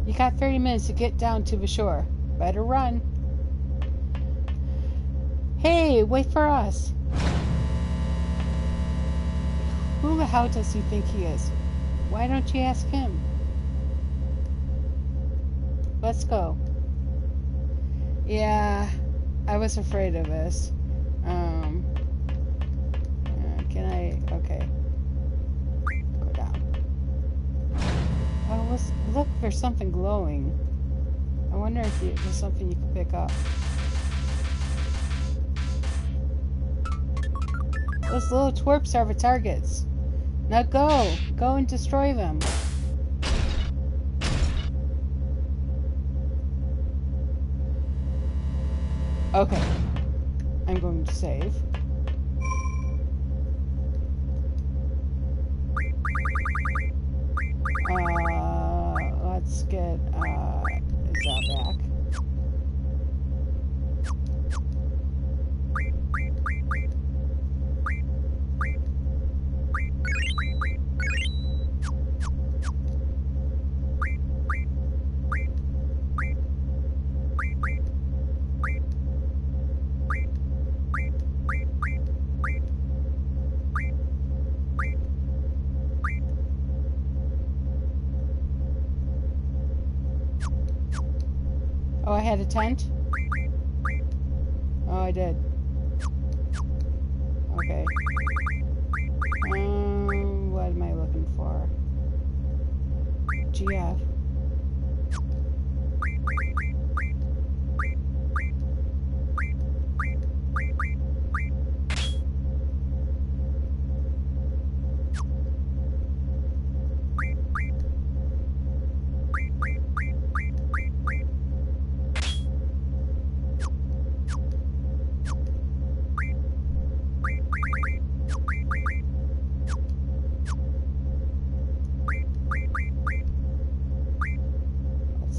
You got 30 minutes to get down to the shore. Better run. Hey, wait for us. Who the hell does he think he is? Why don't you ask him? Let's go. Yeah, I was afraid of this. Can I? Okay. Go down. Oh, look, there's something glowing. I wonder if there's something you can pick up. Those little twerps are the targets. Now go! Go and destroy them. Okay. I'm going to save. Let's get Zell back. Oh, I had a tent? Oh, I did. Okay. What am I looking for? GF.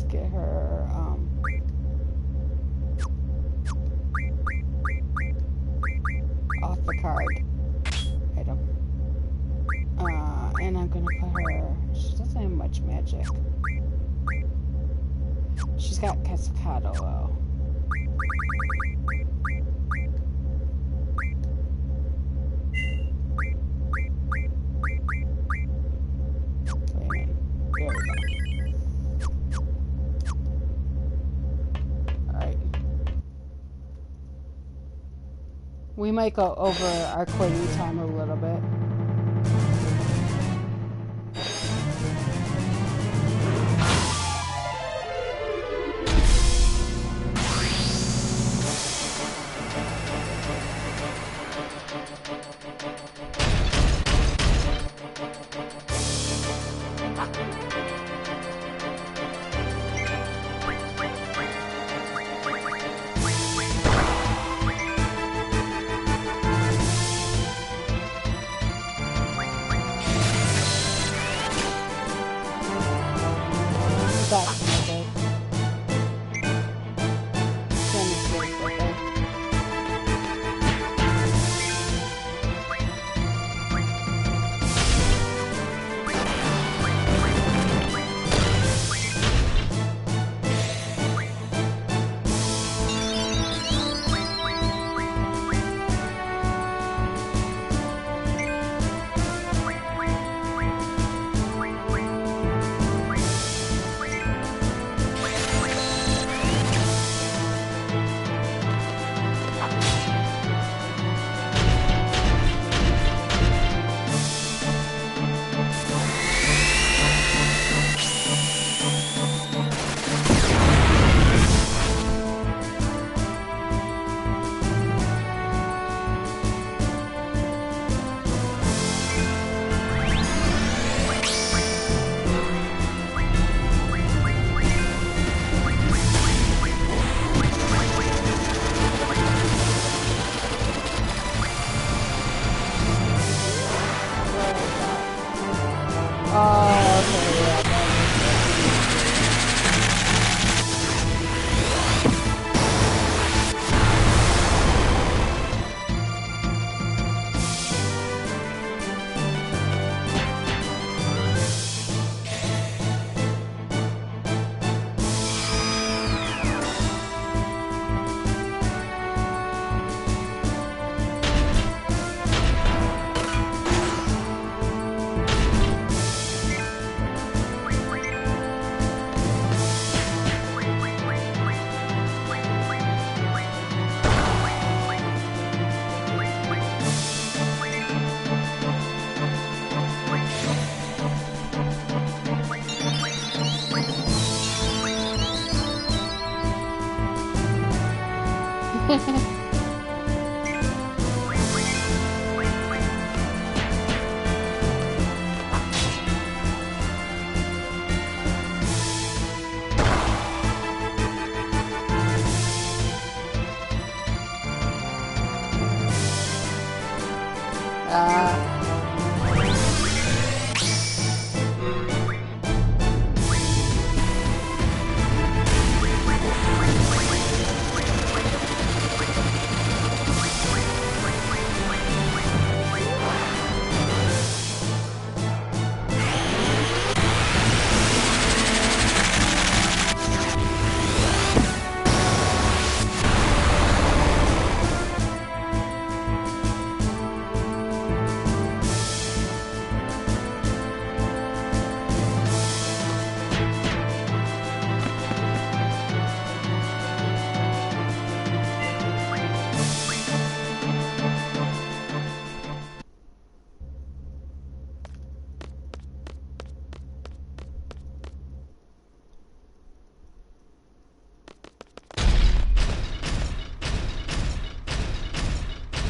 Get her off the card item. And I'm gonna put her, she doesn't have much magic. She's got Cascado though. We might go over our quitting time a little bit.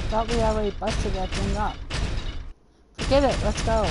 Thought we already busted that thing up. Forget it, let's go.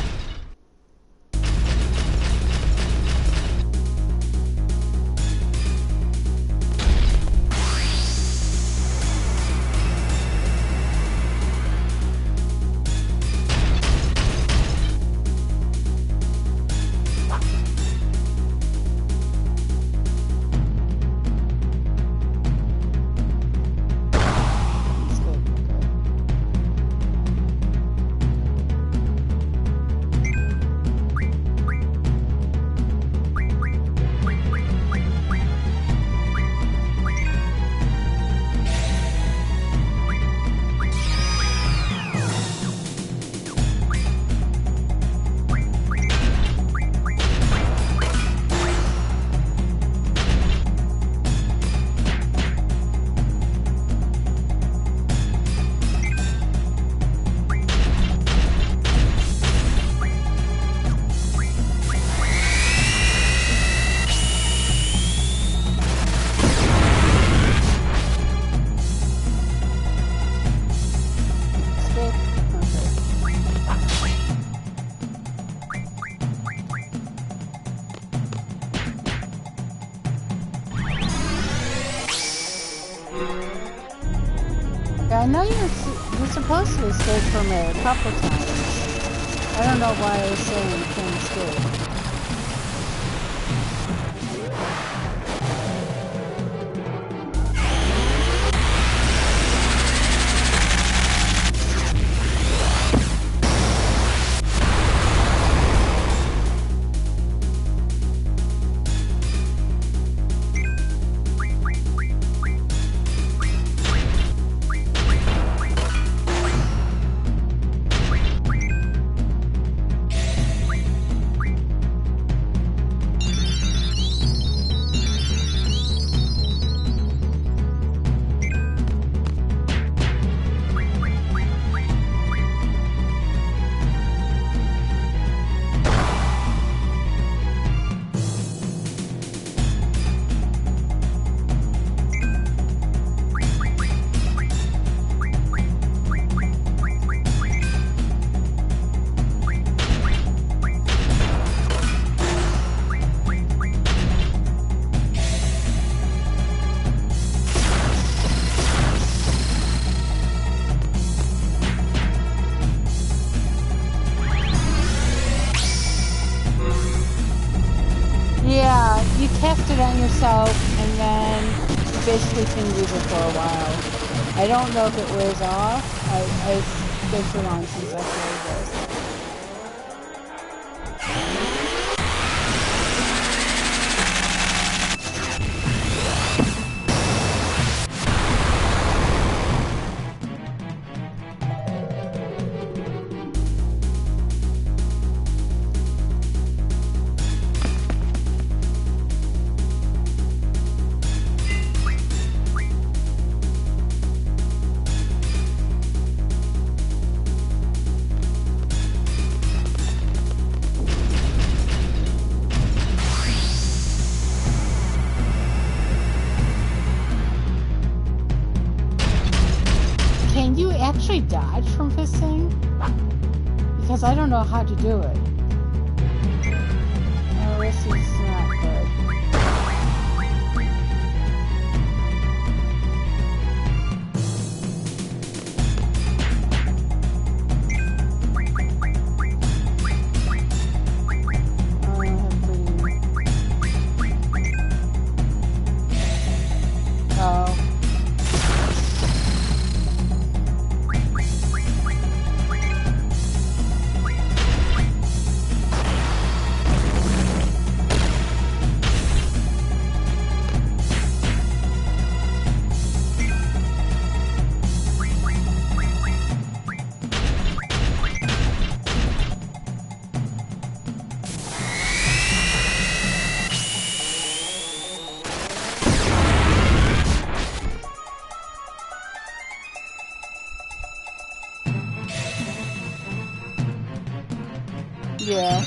Yeah, I know you're supposed to escape from it a couple times. I don't know why I was saying you can't escape. Yeah, you test it on yourself and then you basically can use it for a while. I don't know if it wears off. It's been too long since I played this. dodge from this thing? Because I don't know how to do it. Oh, this is not good. Yeah.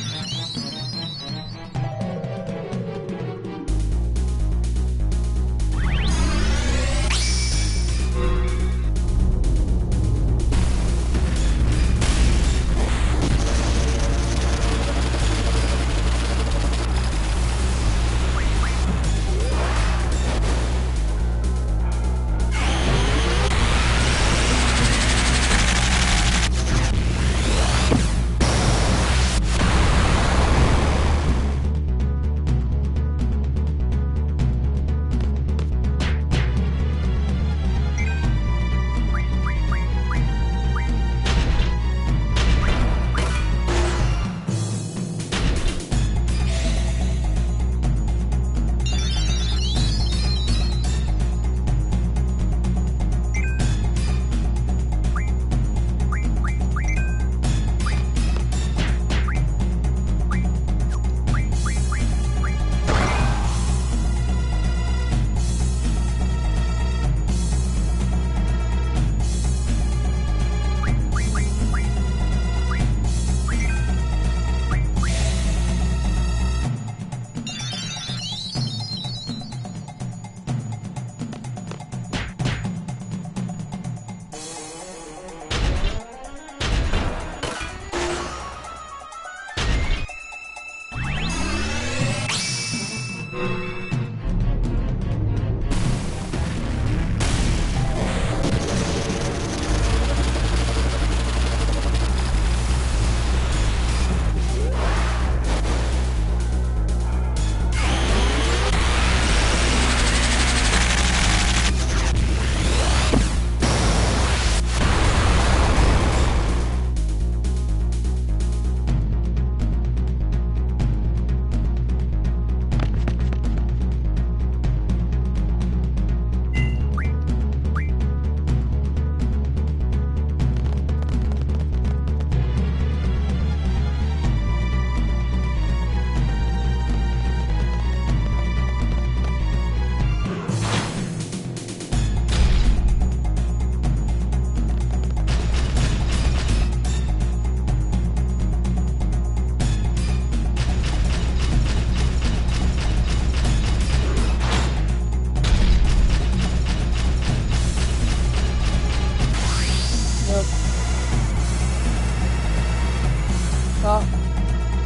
Well,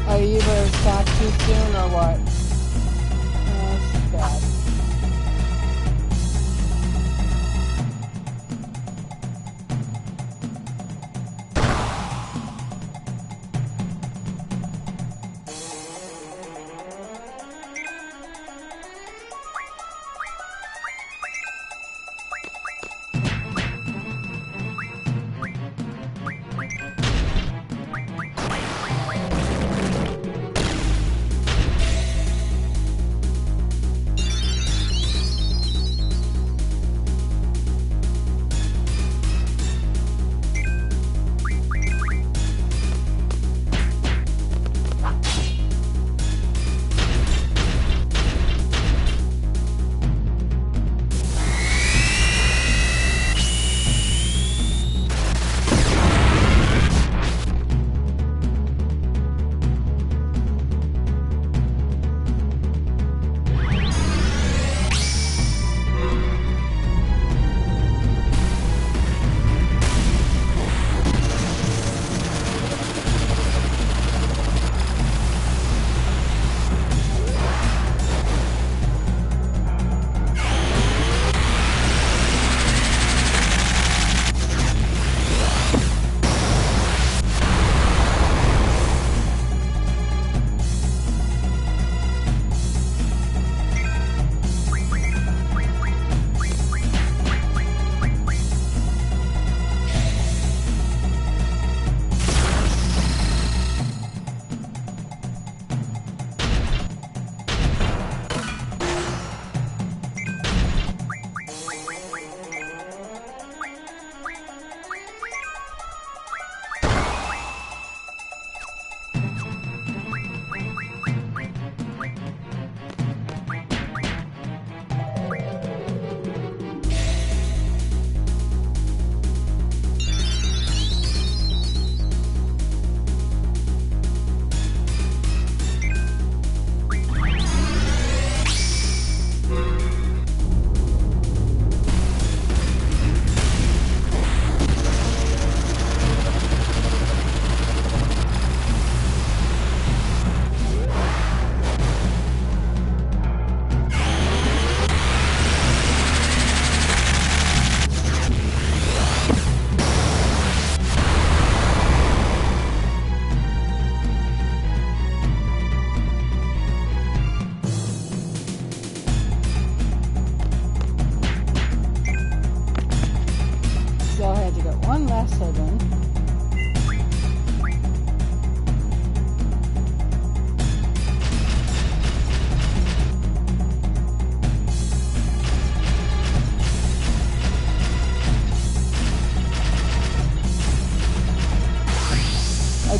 are you either attacked too soon or what? That's bad.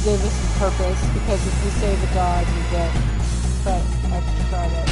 did this on purpose because if you save a dog, you get extra credit.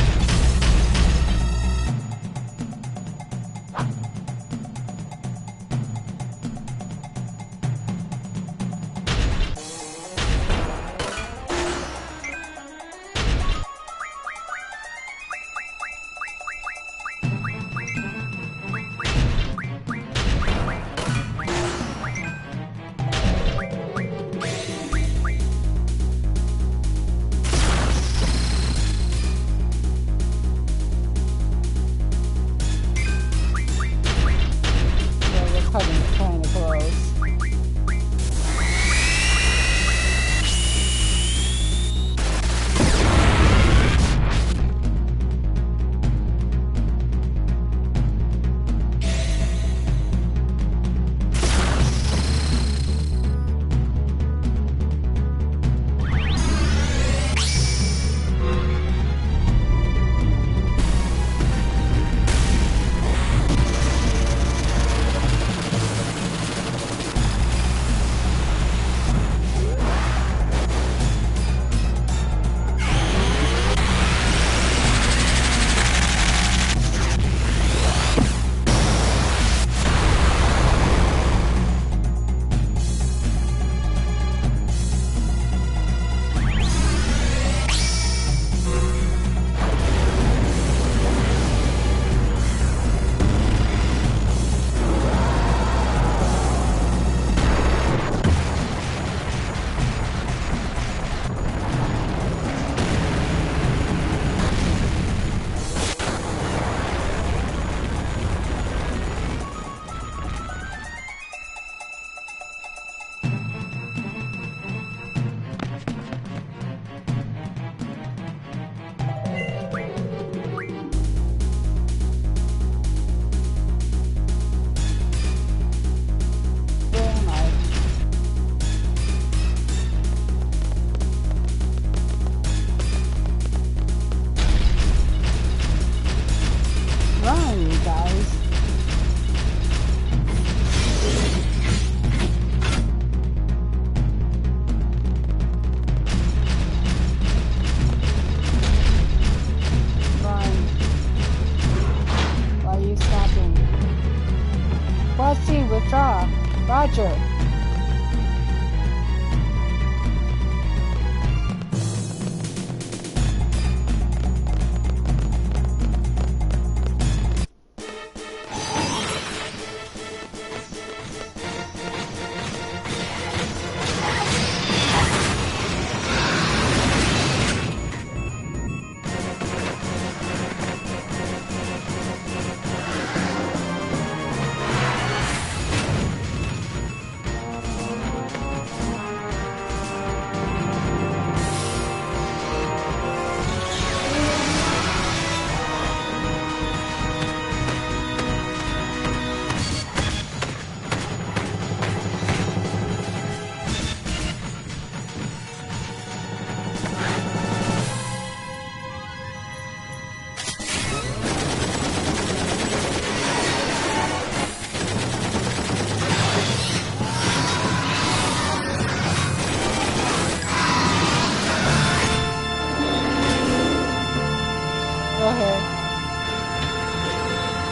Withdraw. Roger.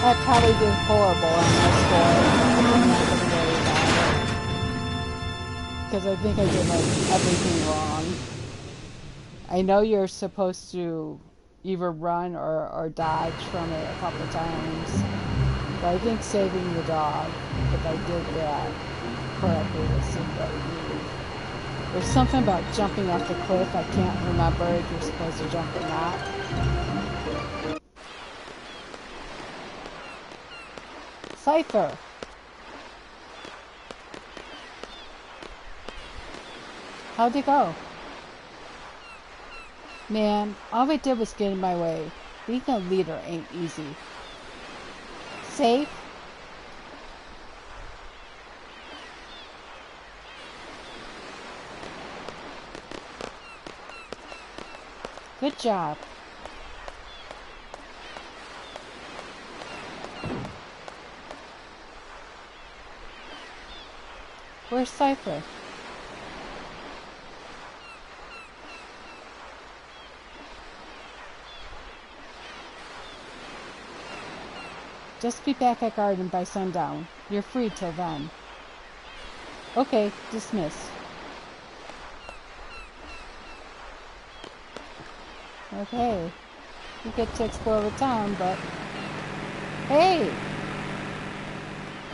I probably did horrible on my score. I'm not going to worry about it. Because I think I did like everything wrong. I know you're supposed to either run or dodge from it a couple times. But I think saving the dog, if I did that correctly, was something. There's something about jumping off the cliff. I can't remember if you're supposed to jump or not. Cypher. How'd it go? Man, all I did was get in my way. Being a leader ain't easy. Safe? Good job. Where's Cypher? Just be back at garden by sundown. You're free till then. Okay, dismissed. Okay. You get to explore the town, but... Hey!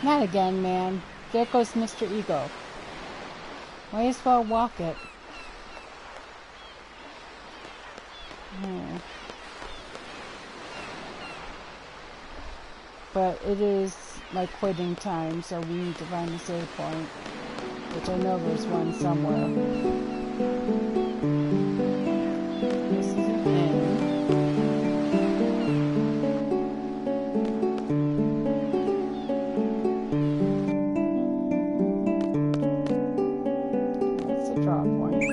Not again, man. There goes Mr. Ego. Might as well walk it. But it is like quitting time, so we need to find a save point. Which I know there's one somewhere. This is an inn. That's a drop point.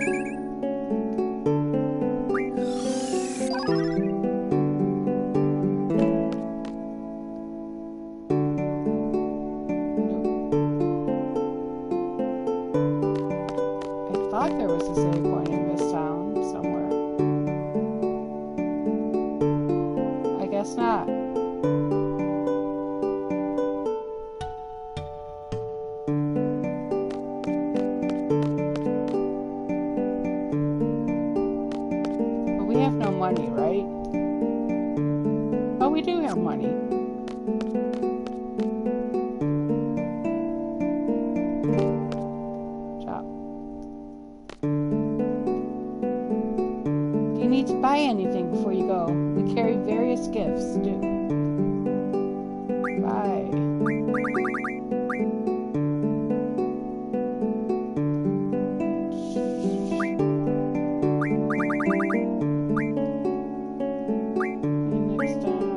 I thought there was a save point in this town somewhere. I guess not. But we have no money, right? Oh, we do have money. Need to buy anything before you go. We carry various gifts, too. Bye. Next down.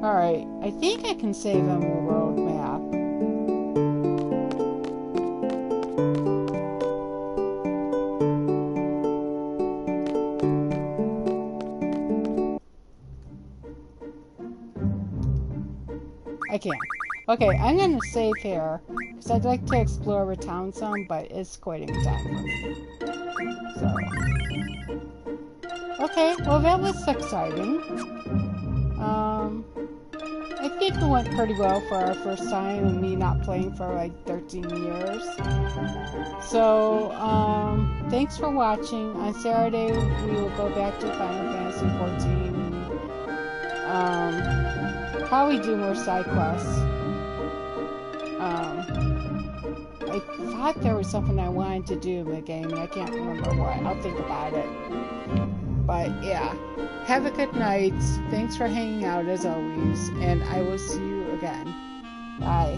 Alright, I think I can save on the world map. I can't. Okay, I'm gonna save here, because I'd like to explore the town some, but it's quitting time for me. So. Okay, well that was exciting. I think it went pretty well for our first time and me not playing for like 13 years. So, thanks for watching. On Saturday, we will go back to Final Fantasy XIV and probably do more side quests. I thought there was something I wanted to do in the game and I can't remember what. I'll think about it. But yeah, have a good night. Thanks for hanging out as always, and I will see you again. Bye.